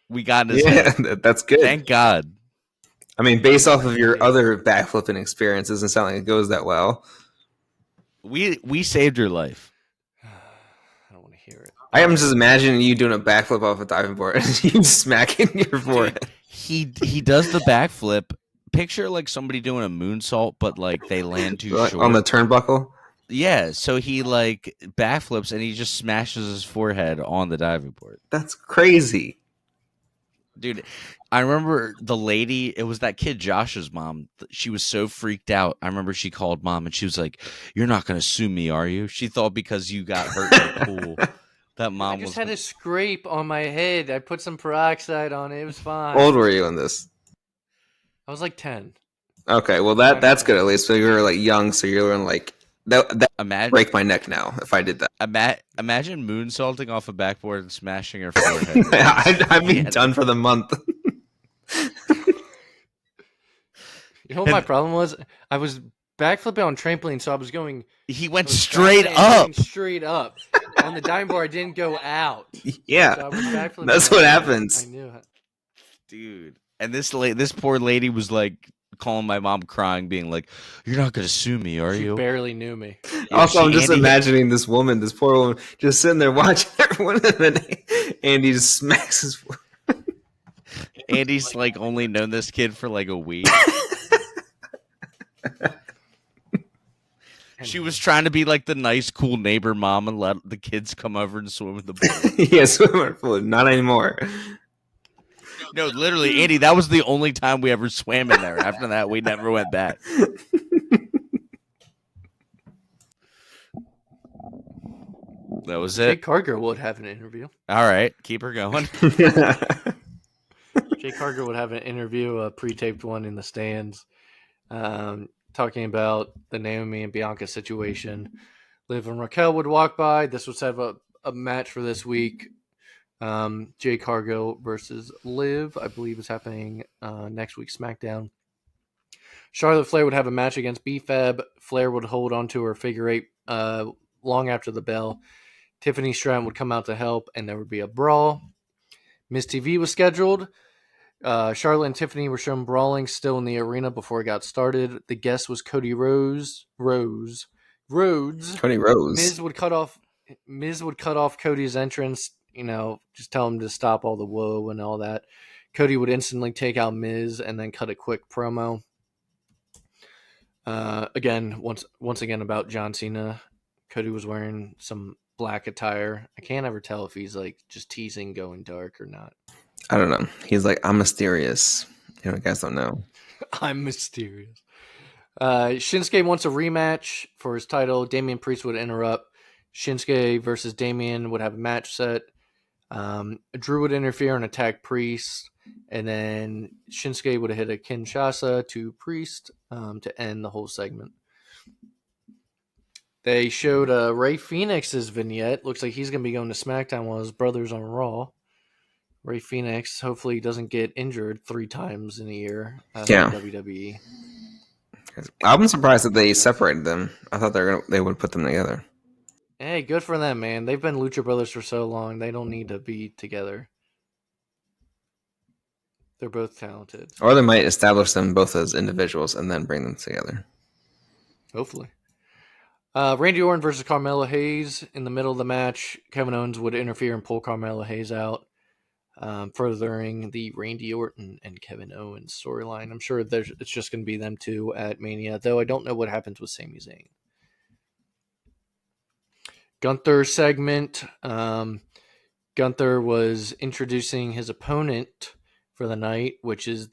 We got in his Yeah, head. that's good. Thank God. I mean, based off of your other backflipping experience, doesn't sound like it goes that well. We saved your life. I don't want to hear it. I am just imagining you doing a backflip off a diving board and you smacking your forehead. He does the backflip. Picture like somebody doing a moonsault, but like they land too Like, short. on the turnbuckle. Yeah, so he like backflips and he just smashes his forehead on the diving board. That's crazy. Dude, I remember the lady, it was that kid Josh's mom. She was so freaked out. I remember she called mom and she was like, "You're not going to sue me, are you?" She thought because you got hurt in the pool that I mom just was had a scrape on my head. I put some peroxide on it. It was fine. How old were you in this? I was like 10. Okay, well that's good at least. So you were like young, so you're like that imagine break my neck now if I did that. imagine moonsaulting off a backboard and smashing her forehead. I'd be Yeah. done for the month. You know what my problem was? I was backflipping on trampoline, so I was going He went I was straight backing and up. going straight up. On the diving board, I didn't go out. So I Yeah, was backflipping. that's what happens. I knew it. Dude. And this poor lady was like calling my mom crying, being like, "You're not going to sue me, are She you?" barely knew me. Yeah, Also, I'm just Andy- imagining this woman, this poor woman, just sitting there watching everyone, and then Andy just smacks his forehead. Andy's like only known this kid for like a week. She was trying to be like the nice, cool neighbor mom and let the kids come over and swim in the pool. Yeah, swimmer pool. Not anymore. No, literally, Andy, that was the only time we ever swam in there. After that, we never went back. That was Jake it. Cargill would have an interview. All right, keep her going. Jake Cargill would have an interview, a pre-taped one in the stands, talking about the Naomi and Bianca situation. Liv and Raquel would walk by. This would set up a match for this week. Jake Cargill versus Liv, I believe, is happening next week SmackDown. Charlotte Flair would have a match against B-Fab. Flair would hold on to her figure eight long after the bell. Tiffany Stratton would come out to help, and there would be a brawl. Miss TV was scheduled. Charlotte and Tiffany were shown brawling still in the arena before it got started. The guest was Cody Rhodes. Cody Rhodes. Miz would cut off Cody's entrance. Just tell him to stop all the whoa and all that. Cody would instantly take out Miz and then cut a quick promo. Again, once again about John Cena. Cody was wearing some black attire. I can't ever tell if he's like just teasing going dark or not. I don't know. He's like, I'm mysterious. You guys don't know. I'm mysterious. Shinsuke wants a rematch for his title. Damian Priest would interrupt. Shinsuke versus Damian would have a match set. Drew would interfere and attack Priest. And then Shinsuke would have hit a Kinshasa to Priest to end the whole segment. They showed Rey Fenix's vignette. Looks like he's going to be going to SmackDown while his brother's on Raw. Rey Fenix, hopefully he doesn't get injured 3 times in a year in WWE. I'm surprised that they separated them. I thought they would put them together. Hey, good for them, man. They've been Lucha Brothers for so long. They don't need to be together. They're both talented. Or they might establish them both as individuals and then bring them together. Hopefully. Randy Orton versus Carmelo Hayes. In the middle of the match, Kevin Owens would interfere and pull Carmelo Hayes out. Furthering the Randy Orton and Kevin Owens storyline. I'm sure it's just going to be them two at Mania, though I don't know what happens with Sami Zayn. Gunther segment. Gunther was introducing his opponent for the night, which is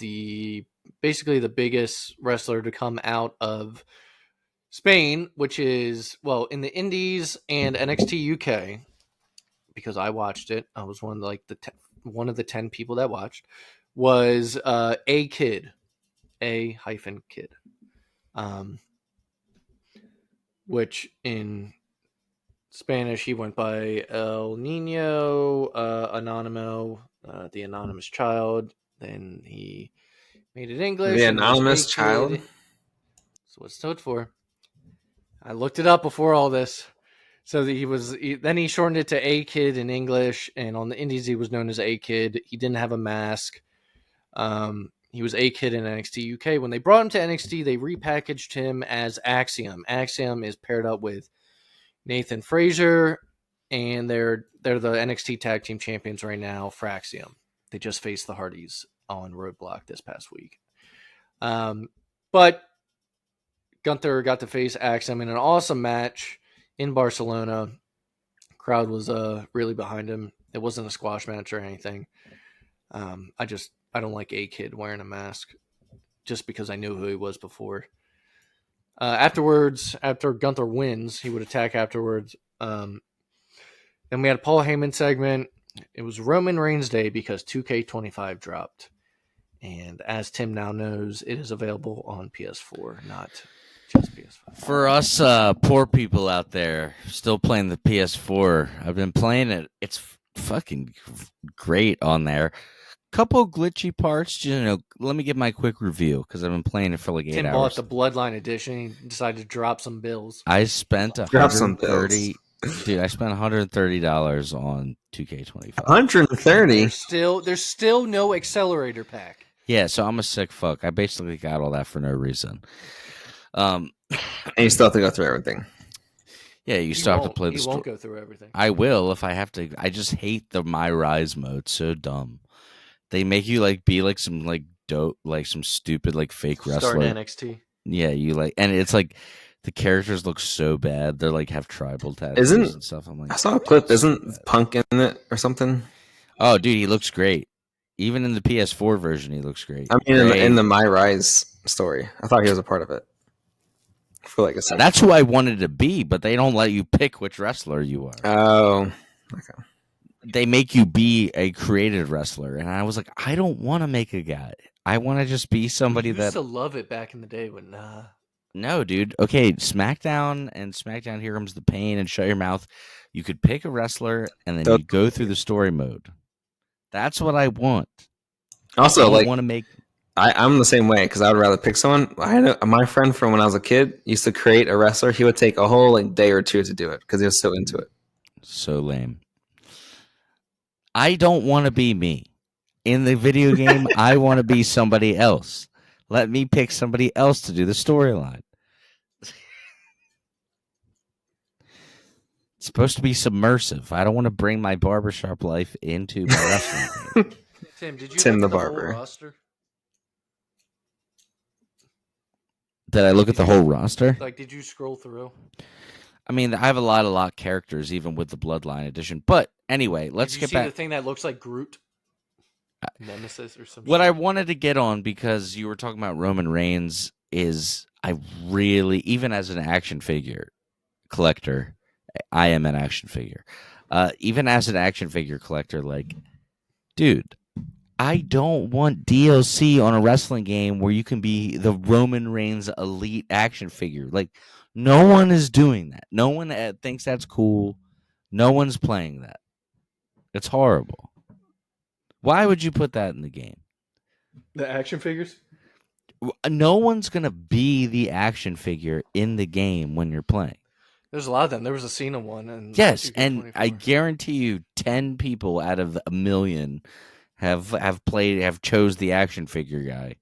basically the biggest wrestler to come out of Spain, which is, in the Indies and NXT UK, because I watched it. I was one of the 10 people that watched, was A-Kid. A-Kid. Which in Spanish, he went by El Nino, Anonimo, the anonymous child. Then he made it English. The anonymous child? That's what it stood for. I looked it up before all this. So then he shortened it to A-Kid in English, and on the Indies he was known as A-Kid. He didn't have a mask. He was A-Kid in NXT UK. When they brought him to NXT, they repackaged him as Axiom. Axiom is paired up with Nathan Frazier, and they're the NXT Tag Team Champions right now for Axiom. They just faced the Hardys on Roadblock this past week. But Gunther got to face Axiom in an awesome match in Barcelona. Crowd was really behind him. It wasn't a squash match or anything. I don't like A-Kid wearing a mask just because I knew who he was before. Afterwards, after Gunther wins, he would attack afterwards. Then we had a Paul Heyman segment. It was Roman Reigns Day because 2K25 dropped. And as Tim now knows, it is available on PS4, not just PS5. For us poor people out there still playing the PS4, I've been playing it. It's fucking great on there. Couple glitchy parts, let me give my quick review because I've been playing it for like 8 Tim hours. bought the Bloodline edition. He decided to drop some bills. I spent $130. Dude, I spent $130 on 2K25. 130. There's still no accelerator pack. Yeah, so I'm a sick fuck. I basically got all that for no reason. And you still have to go through everything. Yeah, you still have to play the story. You won't go through everything. I will if I have to. I just hate the My Rise mode. So dumb. They make you be some dope, some stupid fake wrestler. Starting NXT. Yeah, and it's the characters look so bad. They're have tribal tattoos and stuff. I'm I saw a clip. Isn't Punk in it or something? Oh, dude, he looks great. Even in the PS4 version, he looks great. I mean, in the My Rise story, I thought he was a part of it. I feel like that's who I wanted to be, but they don't let you pick which wrestler you are. Oh, okay. They make you be a created wrestler, and I was like, I don't want to make a guy. I want to just be somebody that. I used to love it back in the day, but nah. No, dude. Okay, SmackDown and SmackDown Here Comes the Pain and Shut Your Mouth. You could pick a wrestler, and then you go through the story mode. That's what I want. Also, want to make. I'm the same way because I would rather pick someone. My friend from when I was a kid used to create a wrestler. He would take a whole day or two to do it because he was so into it. So lame. I don't want to be me. In the video game, I want to be somebody else. Let me pick somebody else to do the storyline. It's supposed to be submersive. I don't want to bring my barbershop life into my wrestling game. Tim, did you Tim look the at the barber. whole roster? Did I look at the whole roster? Like, did you scroll through? I mean, I have a lot of characters, even with the Bloodline edition. But anyway, let's Did you get see back. the thing that looks like Groot? Nemesis or something. What I wanted to get on, because you were talking about Roman Reigns, is I really, even as an action figure collector, I am an action figure. Even as an action figure collector, like, dude, I don't want DLC on a wrestling game where you can be the Roman Reigns elite action figure. Like, no one is doing that. No one thinks that's cool. No one's playing that. It's horrible. Why would you put that in the game? The action figures? No one's going to be the action figure in the game when you're playing. There's a lot of them. There was a Cena one. And Yes, and 2K24. I guarantee you 10 people out of a million have chose the action figure guy.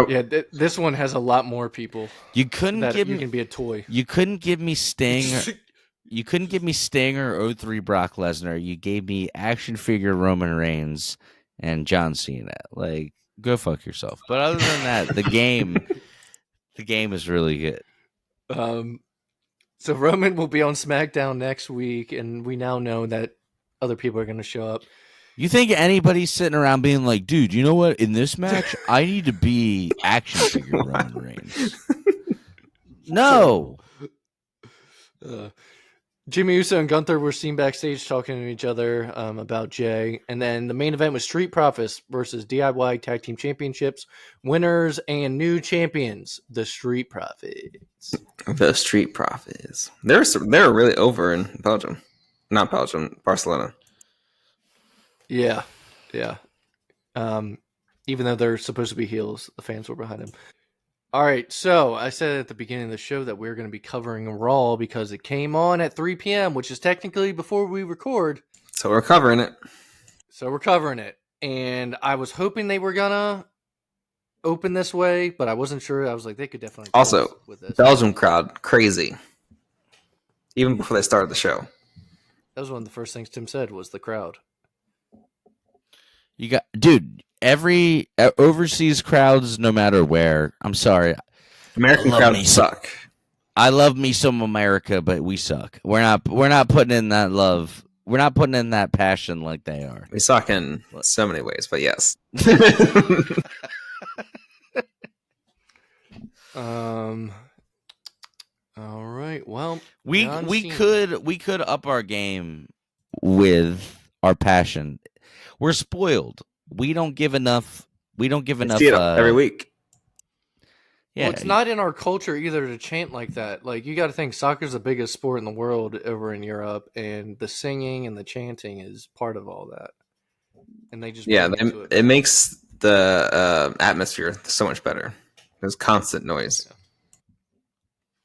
Yeah, this one has a lot more people. You couldn't that give you me can be a toy. You couldn't give me Sting. You couldn't give me Sting or 03 Brock Lesnar. You gave me action figure Roman Reigns and John Cena. Like, go fuck yourself. But other than that, the game is really good. So Roman will be on SmackDown next week, and we now know that other people are going to show up. You think anybody's sitting around being like, dude, you know what? In this match, I need to be action figure Roman Reigns. No. Jimmy Uso and Gunther were seen backstage talking to each other about Jay. And then the main event was Street Profits versus DIY Tag Team Championships, winners and new champions, the Street Profits. The Street Profits. They're really over in Belgium. Not Belgium, Barcelona. Yeah. Even though they're supposed to be heels, the fans were behind them. All right, so I said at the beginning of the show that we're going to be covering Raw because it came on at 3 p.m., which is technically before we record. So we're covering it. And I was hoping they were going to open this way, but I wasn't sure. I was like, they could definitely Also, with this. Belgium crowd, crazy. Even before they started the show. That was one of the first things Tim said was the crowd. You got, dude, every overseas crowds, no matter where. I'm sorry. American crowds suck. I love me some America, but we suck. We're not putting in that love. We're not putting in that passion like they are. We suck in so many ways, but yes. All right. Well, we could up our game with our passion. We're spoiled. We don't give enough. See it every week. Yeah, well, it's not in our culture either to chant like that. Like, you got to think soccer's the biggest sport in the world over in Europe, and the singing and the chanting is part of all that. And they just it makes the atmosphere so much better. There's constant noise. Yeah.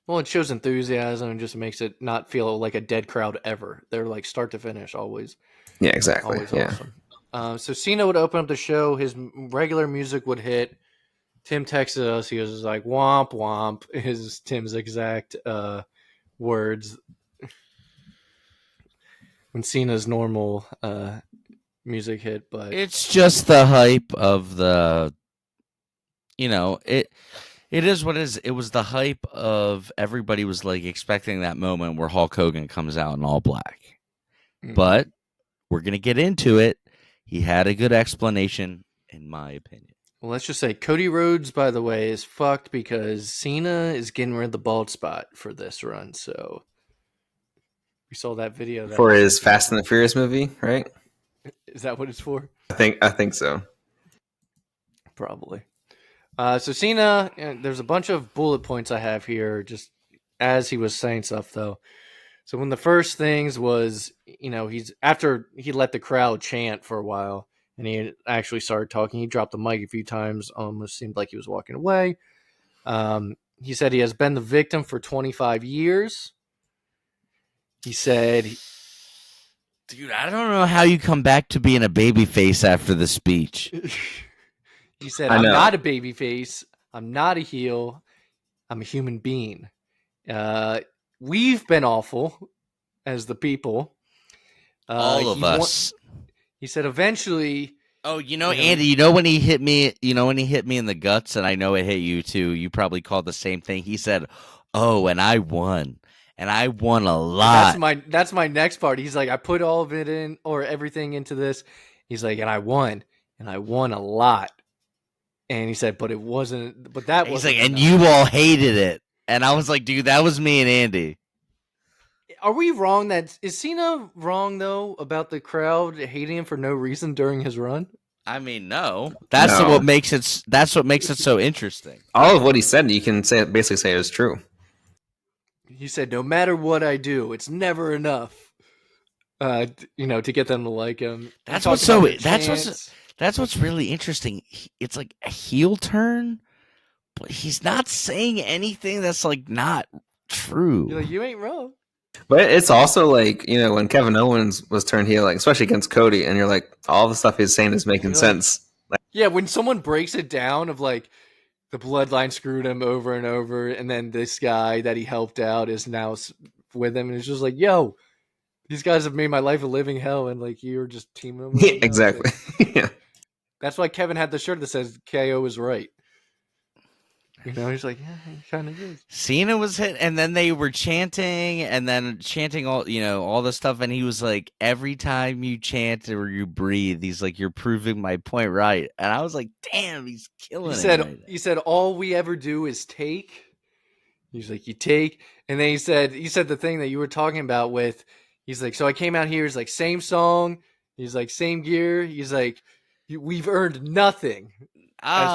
Well, it shows enthusiasm and just makes it not feel like a dead crowd ever. They're like start to finish always. Yeah, exactly. Always awesome. So Cena would open up the show. His regular music would hit. Tim texted us. He was like, "Womp womp." Is Tim's exact words when Cena's normal music hit. But it's just the hype of the. It is what it is. It was the hype of everybody was like expecting that moment where Hulk Hogan comes out in all black. Mm-hmm. But we're gonna get into it. He had a good explanation, in my opinion. Well, let's just say Cody Rhodes, by the way, is fucked because Cena is getting rid of the bald spot for this run. So we saw that video for his Fast and the Furious movie, right? Is that what it's for? I think so. Probably. So Cena, there's a bunch of bullet points I have here, just as he was saying stuff, though. So one of the first things was, he's after he let the crowd chant for a while. And he actually started talking. He dropped the mic a few times. Almost seemed like he was walking away. He said he has been the victim for 25 years. He said Dude, I don't know how you come back to being a babyface after the speech. He said, I "I'm know. not a babyface. I'm not a heel. I'm a human being. We've been awful as the people. All of us. He said eventually. Oh, Andy, when he hit me, when he hit me in the guts, and I know it hit you too, you probably called the same thing. He said, "Oh, and I won. And I won a lot." That's my next part. He's like, I put all of it in or everything into this. He's like, and I won a lot. And he said, but that wasn't. He's like, and enough. you all hated it. And I was like, dude, that was me and Andy. Are we wrong? Is Cena wrong though about the crowd hating him for no reason during his run? I mean, no. That's No. what makes it. That's what makes it so interesting. All of what he said, you can basically say is true. He said, no matter what I do, it's never enough. To get them to like him. That's what's really interesting. It's like a heel turn, but he's not saying anything that's like not true. You're like, you ain't wrong. But it's also like, when Kevin Owens was turned heel, like especially against Cody, and you're like, all the stuff he's saying is making sense. Yeah, when someone breaks it down of like the bloodline screwed him over and over, and then this guy that he helped out is now with him, and it's just like, yo, these guys have made my life a living hell, and like you're just teaming them with them. Exactly. Yeah. That's why Kevin had the shirt that says KO is right. He's like, yeah, he kind of is. Cena was hit, and then they were chanting, all the stuff, and he was like, every time you chant or you breathe, he's like, you're proving my point right. And I was like, damn, he's killing it. He said, all we ever do is take. He's like, you take, and then he said the thing that you were talking about with, he's like, so I came out here, he's like, same song, he's like, same gear, he's like, we've earned nothing.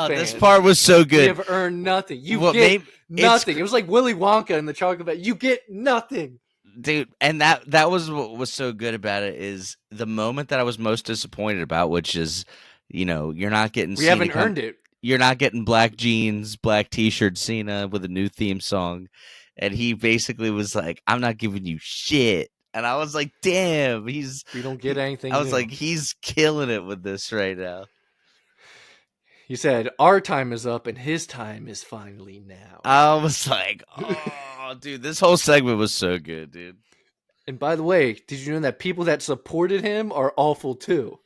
This part was so good. We have earned nothing. You get nothing. It was like Willy Wonka in the chocolate factory. You get nothing. Dude, and that was what was so good about it is the moment that I was most disappointed about, which is, you're not getting We haven't earned it. You're not getting black jeans, black t-shirt Cena with a new theme song. And he basically was like, I'm not giving you shit. And I was like, damn, we don't get anything. I was like, he's killing it with this right now. He said, our time is up and his time is finally now. I was like, oh, dude, this whole segment was so good, dude. And by the way, did you know that people that supported him are awful too?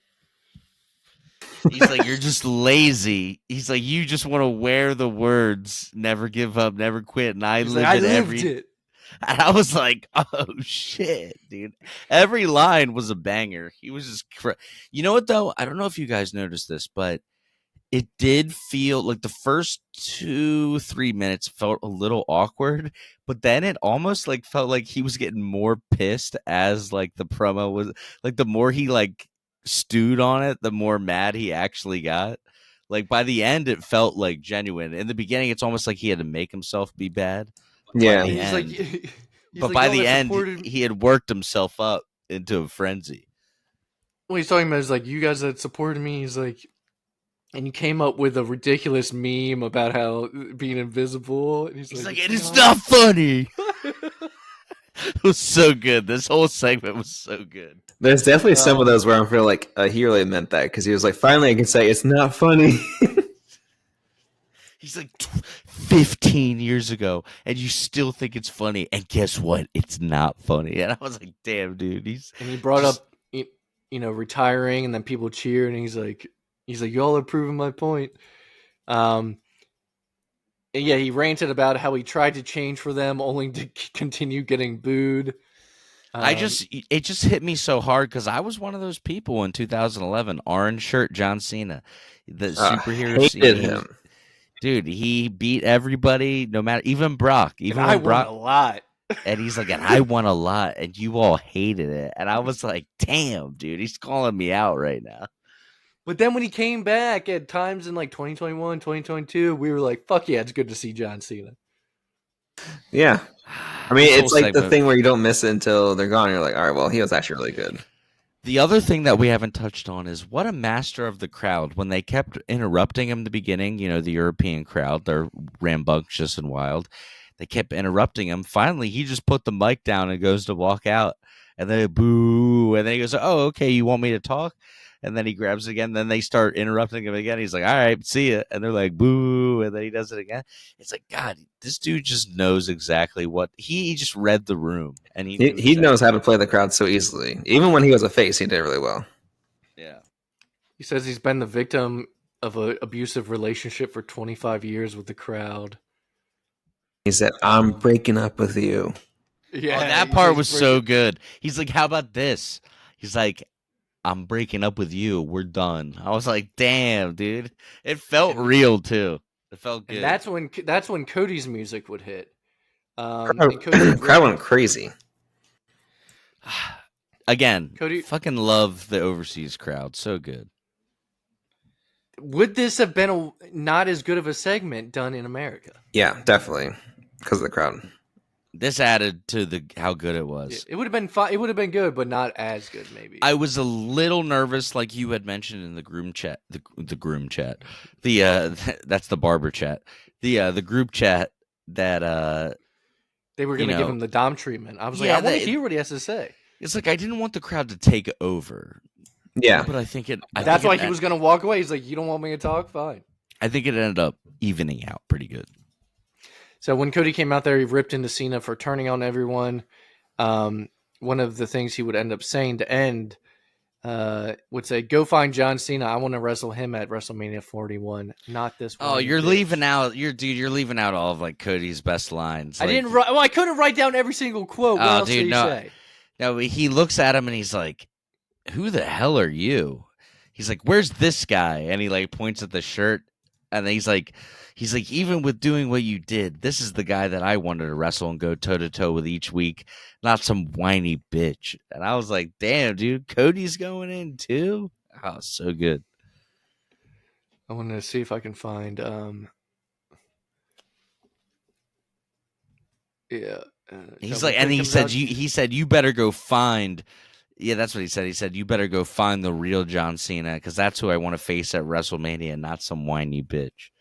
He's like, you're just lazy. He's like, you just want to wear the words, never give up, never quit. And I lived it. And I was like, oh, shit, dude. Every line was a banger. He was just you know what, though? I don't know if you guys noticed this, but it did feel like the first 2-3 minutes felt a little awkward, but then it almost like felt like he was getting more pissed as like the promo was like the more he like stewed on it, the more mad he actually got. Like by the end, it felt like genuine. In the beginning, it's almost like he had to make himself be bad. Yeah, But by the end, he had worked himself up into a frenzy. What he's talking about is like, you guys that supported me, he's like, and you came up with a ridiculous meme about how being invisible. And he's like, it's not funny. It was so good. This whole segment was so good. There's definitely some of those where I feel like he really meant that because he was like, finally I can say it's not funny. He's like, 15 years ago, and you still think it's funny. And guess what? It's not funny. And I was like, damn, dude. And he brought up, retiring, and then people cheered, and he's like, y'all are proving my point. And yeah, he ranted about how he tried to change for them, only to continue getting booed. It just hit me so hard because I was one of those people in 2011. Orange shirt, John Cena, the superhero. Hated him. Dude, he beat everybody, no matter, even Brock. Even I Brock won a lot. And he's like, and I won a lot, and you all hated it. And I was like, damn, dude, he's calling me out right now. But then when he came back at times in like 2021, 2022, we were like, fuck yeah, it's good to see John Cena. Yeah. I mean, it's like the thing where you don't miss it until they're gone. You're like, all right, well, he was actually really good. The other thing that we haven't touched on is what a master of the crowd. When they kept interrupting him in the beginning, the European crowd, they're rambunctious and wild. They kept interrupting him. Finally, he just put the mic down and goes to walk out. and then boo, and then he goes, "Oh, okay, you want me to talk?" And then he grabs it again. Then they start interrupting him again. He's like, "All right, see ya," and they're like, "Boo," and then he does it again. It's like, God, this dude just knows exactly what he just read the room, and he knew He knows exactly. how to play the crowd so easily. Even when he was a face, he did really well. Yeah. He says he's been the victim of an abusive relationship for 25 years with the crowd. He said, "I'm breaking up with you." Yeah, Oh, that part was so good. He's like, "How about this?" He's like, "I'm breaking up with you. We're done." I was like, "Damn, dude!" It felt real too. It felt And good. that's when Cody's music would hit. Crowd, And Cody would crowd went crazy. Again, Cody, fucking love the overseas crowd. So good. would this have been not as good of a segment done in America? Yeah, definitely because of the crowd. This added to the how good it was. It would have been fine. It would have been good, but not as good, maybe. I was a little nervous, like you had mentioned in the groom chat. The groom chat. The that's the barber chat. The group chat that They were going to give him the Dom treatment. I was like, Yeah, I want to hear what he has to say. it's like I didn't want the crowd to take over. Yeah, But I think it. That's why he was going to walk away. He's like, you don't want me to talk? Fine. I think it ended up evening out pretty good. So when Cody came out there, he ripped into Cena for turning on everyone. One of the things he would end up saying to end would say, "Go find John Cena. I want to wrestle him at WrestleMania 41, not this one." Oh, you're leaving out. You're leaving out all of like Cody's best lines. I didn't. Well, I couldn't write down every single quote. What else did he say? No, he looks at him and he's like, "Who the hell are you?" He's like, "Where's this guy?" And he like points at the shirt, and then he's like, "Even with doing what you did, this is the guy that I wanted to wrestle and go toe to toe with each week, not some whiny bitch." And I was like, "Damn, dude, Cody's going in too." Oh, so good. I want to see if I can find. Yeah. He's like, and he said, he said, "You better go find." Yeah, that's what he said. He said, "You better go find the real John Cena because that's who I want to face at WrestleMania, not some whiny bitch."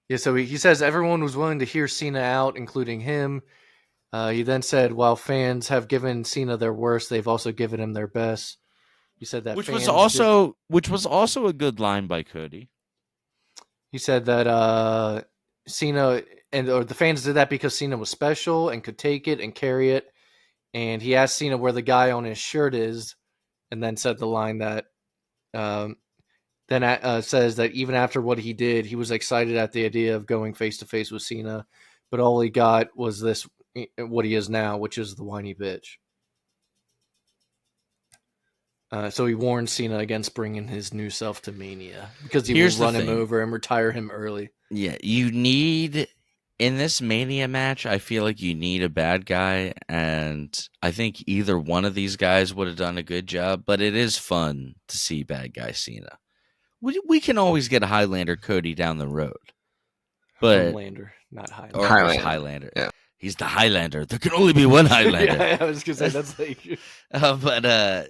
Yeah, so he says everyone was willing to hear Cena out, including him. He then said, while fans have given Cena their worst, they've also given him their best. He said that which was also a good line by Cody. He said that Cena or the fans did that because Cena was special and could take it and carry it. And he asked Cena where the guy on his shirt is, and then said the line that says that even after what he did, he was excited at the idea of going face to face with Cena, but all he got was this, what he is now, which is the whiny bitch. So he warned Cena against bringing his new self to Mania because he will run him over and retire him early. Yeah, you need in this Mania match, I feel like you need a bad guy, and I think either one of these guys would have done a good job, but it is fun to see bad guy Cena. We can always get a Highlander Cody down the road. But Homelander, not Highlander. Or Highlander. Yeah. He's the Highlander. There can only be one Highlander. Yeah, I was going to say, that's like... but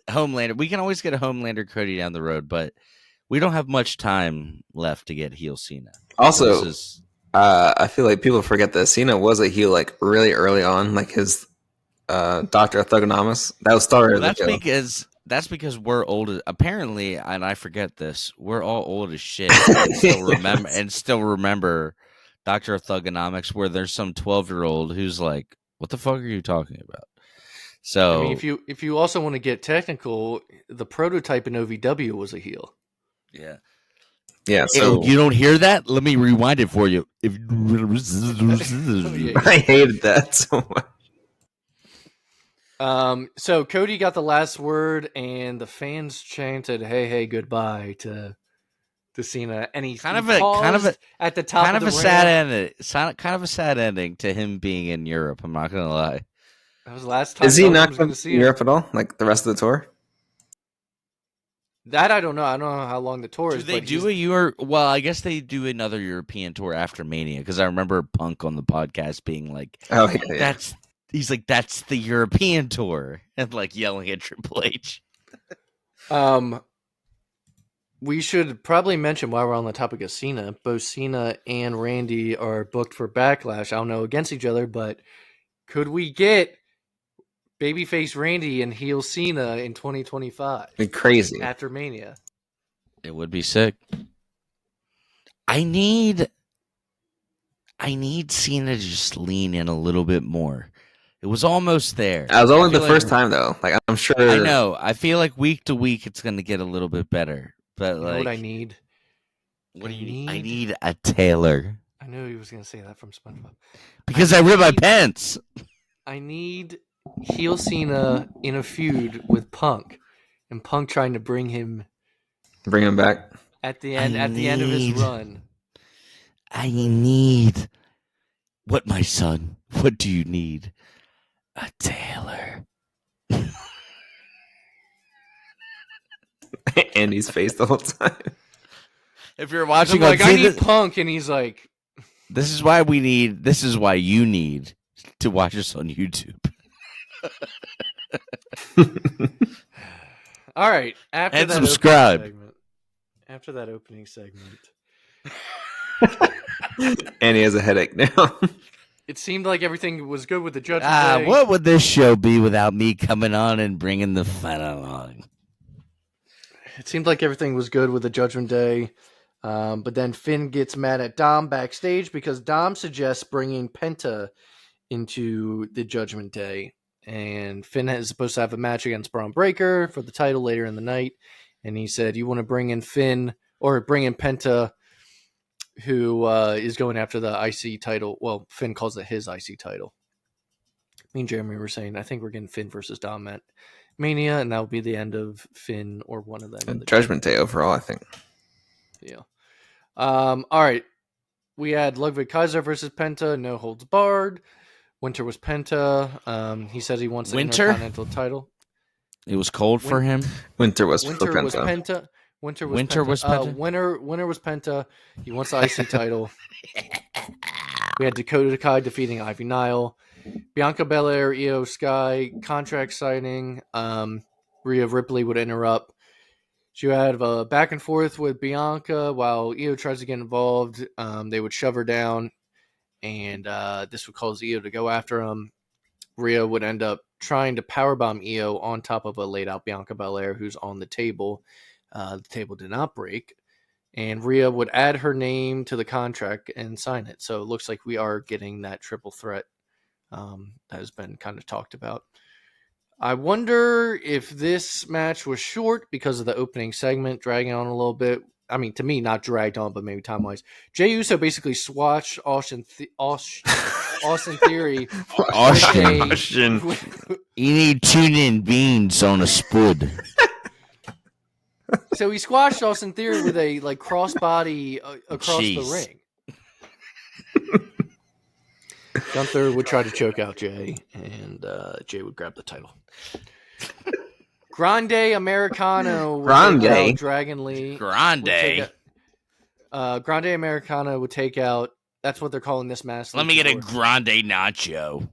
Homelander, we can always get a Homelander Cody down the road, but we don't have much time left to get heel Cena. Also, I feel like people forget that Cena was a heel like really early on, like his Dr. Thugonomist. That was started. Well, that's because we're old. Apparently, and I forget this, we're all old as shit and still remember Dr. Thugonomics, where there's some 12-year-old who's like, "What the fuck are you talking about?" So, I mean, if you also want to get technical, the prototype in OVW was a heel. Yeah. Yeah, so you don't hear that? Let me rewind it for you. I hated that so much. So Cody got the last word, and the fans chanted "Hey, hey, goodbye" to Cena, and he kind of at the top of the sad ending. Kind of a sad ending to him being in Europe. I'm not gonna lie. That was the last time. Is he not going to see Europe at all? Like the rest of the tour? That I don't know. I don't know how long the tour is. Do they do a Europe? Well, I guess they do another European tour after Mania because I remember Punk on the podcast being like, "Oh, yeah. He's like, that's the European tour," and like yelling at Triple H. We should probably mention while we're on the topic of Cena, both Cena and Randy are booked for Backlash. I don't know against each other, but could we get Babyface Randy and heel Cena in 2025 Be crazy. after Mania. It would be sick. I need Cena to just lean in a little bit more. It was almost there. That was only the feel first like- time, though. Like, I'm sure. I know. I feel like week to week it's going to get a little bit better. But You know like, what I need? what do you need? I need a Taylor I knew he was going to say that from SpongeBob. because I ripped my pants. I need heel Cena in a feud with Punk, and Punk trying to bring him Bring him back. at the end of his need- run. I need what, my son? What do you need? A Taylor. Andy's face the whole time. If you're 'Cause watching, I'm like, on I TV, need Punk, and he's like, this is why you need to watch us on YouTube. all right. After And that subscribe. opening segment, Andy has a headache now. it seemed like everything was good with the Judgment Day. What would this show be without me coming on and bringing the fun along? It seemed like everything was good with the Judgment Day. But then Finn gets mad at Dom backstage because Dom suggests bringing Penta into the Judgment Day. And Finn is supposed to have a match against Braun Breaker for the title later in the night. And he said, you want to bring in Finn or bring in Penta, who is going after the IC title. Well, Finn calls it his IC title. Me and Jeremy were saying, I think we're getting Finn versus Dom at Mania, and that will be the end of Finn or one of them. in the Judgment Day overall, I think. Yeah. All right. We had Ludwig Kaiser versus Penta, no holds barred. Winter was Penta. He says he wants the Winter? Intercontinental title. It was cold for him. Winter was Winter for was Penta. Penta. Winter was Winter Penta. was Penta? Winter was Penta. He wants the IC title. We had Dakota Kai defeating Ivy Nile. Bianca Belair, Io Sky, contract signing. Rhea Ripley would interrupt. She would have a back and forth with Bianca while Io tries to get involved. They would shove her down, and this would cause Io to go after him. Rhea would end up trying to powerbomb Io on top of a laid-out Bianca Belair who's on the table. The table did not break, and Rhea would add her name to the contract and sign it. So it looks like we are getting that triple threat that has been kind of talked about. I wonder if this match was short because of the opening segment dragging on a little bit. I mean, to me, not dragged on, but maybe time-wise. Jey Uso basically swatched Austin Theory. Austin. You need tune-in beans on a spud. So he squashed Austin Theory with a crossbody across the ring. Gunther would try to choke out Jay, and Jay would grab the title. Grande Americano would take out Dragon Lee. Grande. Grande Americano would take out. That's what they're calling this match. Let me get a grande nacho.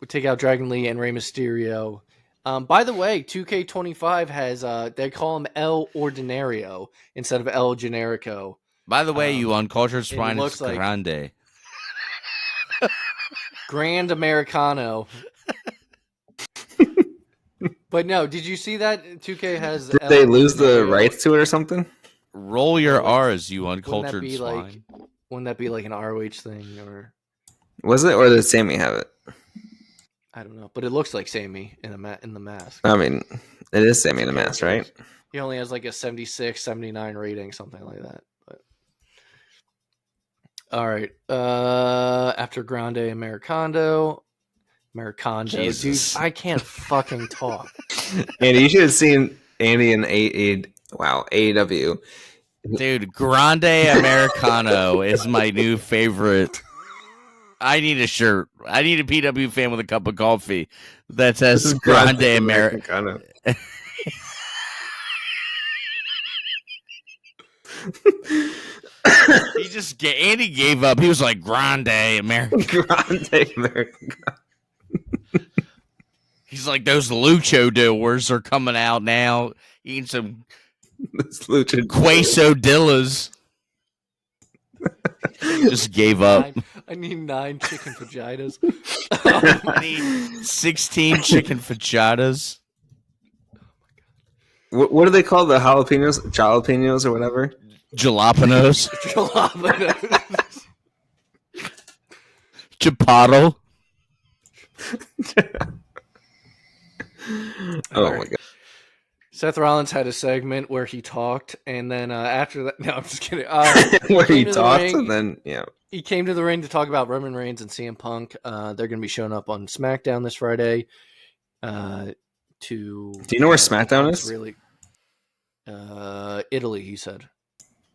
Would take out Dragon Lee and Rey Mysterio. By the way, 2K25 has they call him El Ordinario instead of El Generico. By the way, you uncultured swine, looks it's like- grande. Grand Americano. But no, did you see that 2K has? Did they lose the rights to it or something? Roll your R's, you Wouldn't that uncultured be swine. wouldn't that be like an ROH thing, or Was it, or did Sammy have it? I don't know? But it looks like Sammy in the mask. I mean, it is Sammy in the mask, right? He only has like a 76, 79 rating, something like that. But all right, after Grande Americano, Jesus. dude, I can't fucking talk. Andy, you should have seen Andy in AEW. Dude, Grande Americano is my new favorite. I need a shirt. I need a PW fan with a cup of coffee that says Grande Americano. Andy gave up. He was like, Grande Americano. Grande Americano. He's like, those luchadors are coming out now, eating some This luchador. quesadillas. Just gave up. I need 9 chicken vaginas. I need 16 chicken fajitas. What do they call the jalapenos or whatever? Jalapenos. Jalapenos. Chipotle. Oh my god! Seth Rollins had a segment where he talked, and then after that, no, I'm just kidding. Where he came to the talked, ring- and then he came to the ring to talk about Roman Reigns and CM Punk. They're going to be showing up on SmackDown this Friday. Do you know where SmackDown is? Really, Italy, he said.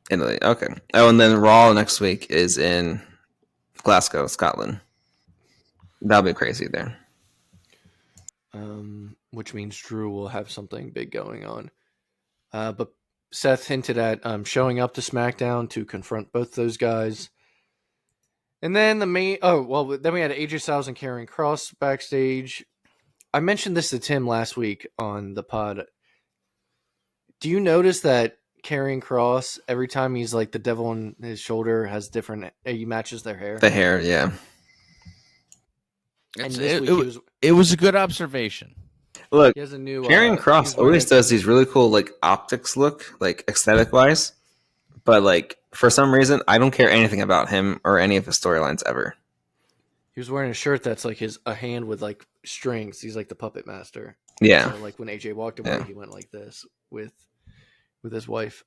Italy. Okay. Oh, and then Raw next week is in Glasgow, Scotland. That'll be crazy there. Which means Drew will have something big going on. But Seth hinted at showing up to SmackDown to confront both those guys. And then then we had AJ Styles and Karrion Kross backstage. I mentioned this to Tim last week on the pod. Do you notice that Karrion Kross, every time he's like the devil on his shoulder, has different, he matches their hair? The hair, yeah. And this week it was a good observation. Look, he has a new Karrion Kross always does these really cool like optics look, like aesthetic wise, but like for some reason I don't care anything about him or any of his storylines ever. He was wearing a shirt that's like a hand with like strings. He's like the puppet master. Yeah. So like when AJ walked away, he went like this with his wife.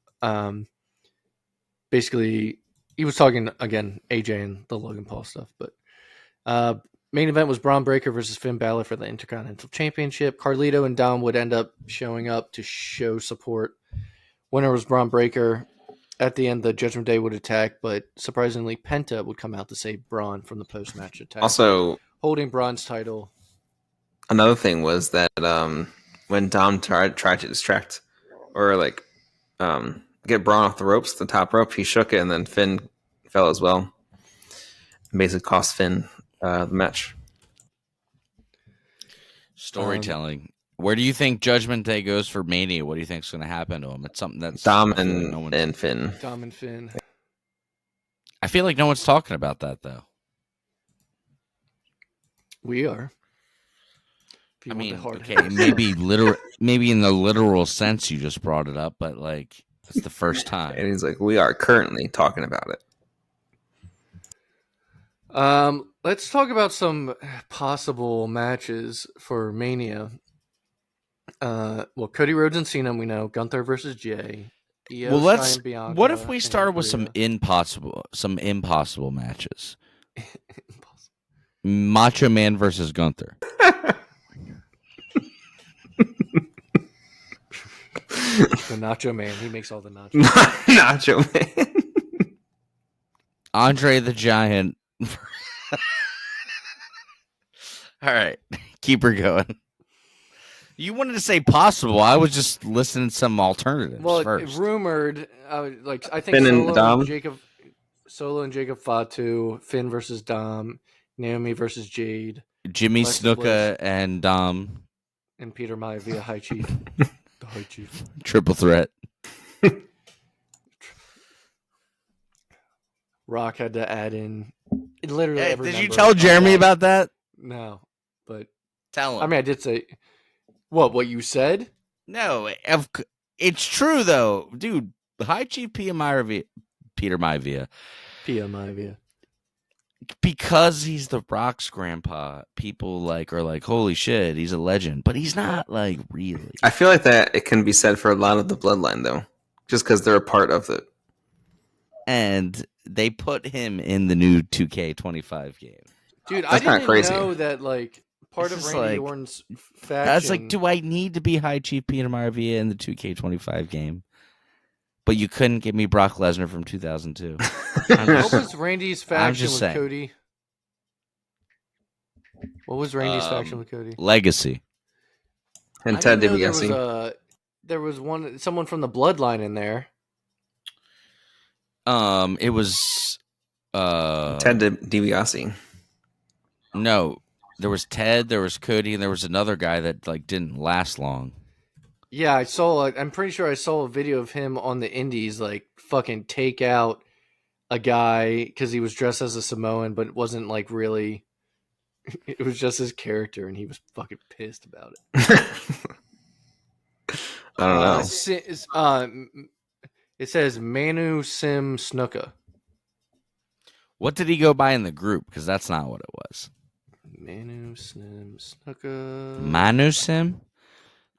Basically, he was talking again AJ and the Logan Paul stuff, but main event was Braun Breaker versus Finn Balor for the Intercontinental Championship. Carlito and Dom would end up showing up to show support. Winner was Braun Breaker. At the end, the Judgment Day would attack, but surprisingly, Penta would come out to save Braun from the post-match attack. Also, holding Braun's title. Another thing was that when Dom tried to distract or like get Braun off the ropes, the top rope, he shook it, and then Finn fell as well. Basically cost Finn the match. Storytelling. Where do you think Judgment Day goes for Mania? What do you think is going to happen to him? It's something that's Dom and Finn. Dom and Finn. I feel like no one's talking about that though. We are. I mean, okay, maybe in the literal sense you just brought it up, but like it's the first time. And he's like, we are currently talking about it. Let's talk about some possible matches for Mania. Cody Rhodes and Cena, we know. Gunther versus Jay. What if we started with some impossible matches? Macho Man versus Gunther. The Nacho Man. He makes all the nachos. Nacho Man. Andre the Giant. All right, keep her going. You wanted to say possible. I was just listening to some alternatives. Well, first. Rumored. I think Finn and Dom. Solo and Jacob Fatu. Finn versus Dom. Naomi versus Jade. Jimmy Snuka and Dom. And Peter Maivia, High Chief. The High Chief. Triple threat. Rock had to add in literally every Did you tell Jeremy about that? No, but tell him. I mean, I did say what you said. No, it's true though, dude. The High Chief Peter Maivia, because he's the Rock's grandpa. People are like, holy shit, he's a legend, but he's not like really. I feel like that it can be said for a lot of the bloodline though, just because they're a part of it. And they put him in the new 2K25 game. Dude, that's I didn't crazy. Know that like part of Randy Orton's faction. I was like, do I need to be High Chief Peter Maivia in the 2K25 game? But you couldn't give me Brock Lesnar from 2002. What was Randy's faction with saying. Cody? What was Randy's faction with Cody? Legacy. And Ted DiBiase. There was someone from the bloodline in there. It was Ted DiBiase. No, there was Ted, there was Cody, and there was another guy that like didn't last long. Yeah, I'm pretty sure I saw a video of him on the Indies like fucking take out a guy because he was dressed as a Samoan, but it wasn't like really. It was just his character, and he was fucking pissed about it. I don't know. It says Manu Sim Snuka. What did he go by in the group? Because that's not what it was. Manu Sim Snuka. Manu Sim?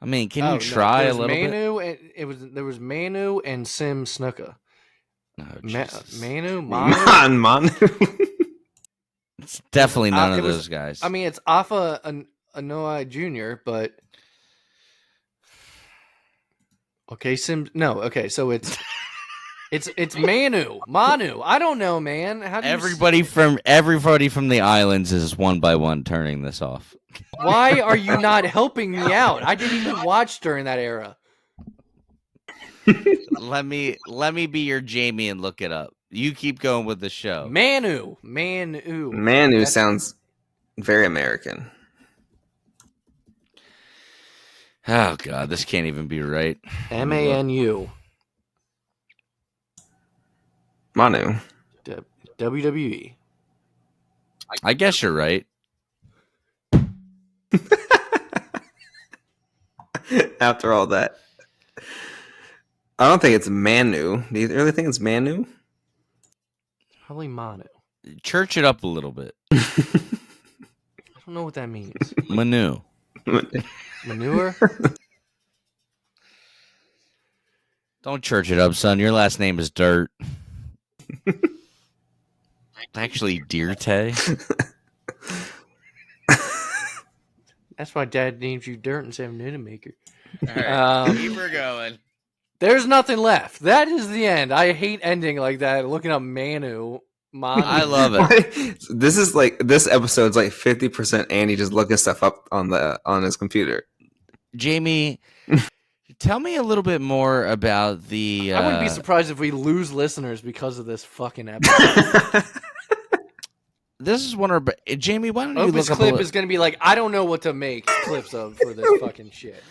I mean, can you try a little bit? There was Manu and Sim Snuka. Oh, Jesus. Manu? Manu. It's definitely none of those guys. I mean, it's Alpha Anoa'i Jr., but okay, so it's it's Manu. I don't know, man. How do everybody from the islands is one by one turning this off. Why are you not helping me out? I didn't even watch during that era. Let me be your Jamie and look it up. You keep going with the show. Manu sounds very American. Oh God, this can't even be right. Manu. Manu. WWE. I guess you're right. After all that, I don't think it's Manu. Do you really think it's Manu? Probably Manu. Church it up a little bit. I don't know what that means. Manu. Manure? Don't church it up, son. Your last name is Dirt. Actually, Dirte. That's why Dad named you Dirt instead of Nutamaker. All right, keep her going. There's nothing left. That is the end. I hate ending like that. Looking up Manu. I love it. This episode's like 50% Andy just looking stuff up on his computer. Jamie, tell me a little bit more about the. I wouldn't be surprised if we lose listeners because of this fucking episode. This is one of our. Jamie, why don't you Opus look clip up is going to be like, I don't know what to make clips of for this fucking shit.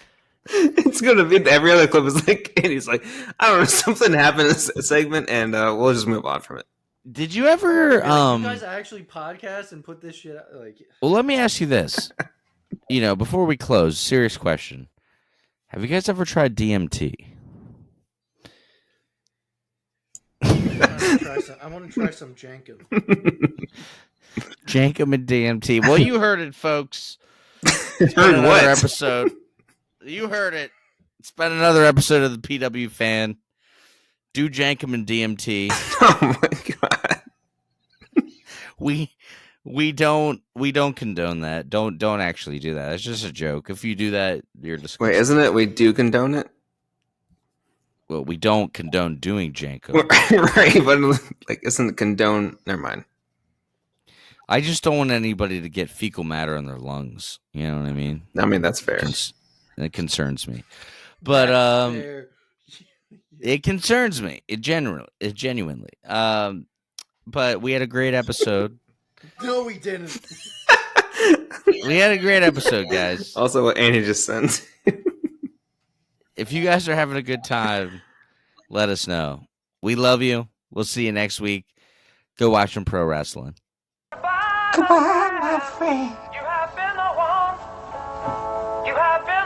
It's gonna be every other clip is like, and he's like, I don't know, something happened in this segment, and we'll just move on from it. Did you ever? You guys actually podcast and put this shit out? Well, let me ask you this. Before we close, serious question: have you guys ever tried DMT? I want to try some Jankum. Jankum and DMT. Well, you heard it, folks. Heard what? Episode. You heard it. It's been another episode of the PW Fan. Do Jankum and DMT. Oh my god. We don't condone that. Don't actually do that. It's just a joke. If you do that, you're disgusting. Wait, isn't it? We do condone it. Well, we don't condone doing Jankum. Right, but isn't condone? Never mind. I just don't want anybody to get fecal matter in their lungs. You know what I mean? I mean, that's fair. It concerns me. But it concerns me. It genuinely. But we had a great episode. No, we didn't. We had a great episode, guys. Also, what Andy just sent. If you guys are having a good time, let us know. We love you. We'll see you next week. Go watch some pro wrestling. Goodbye, my friend. You have been the one. You have been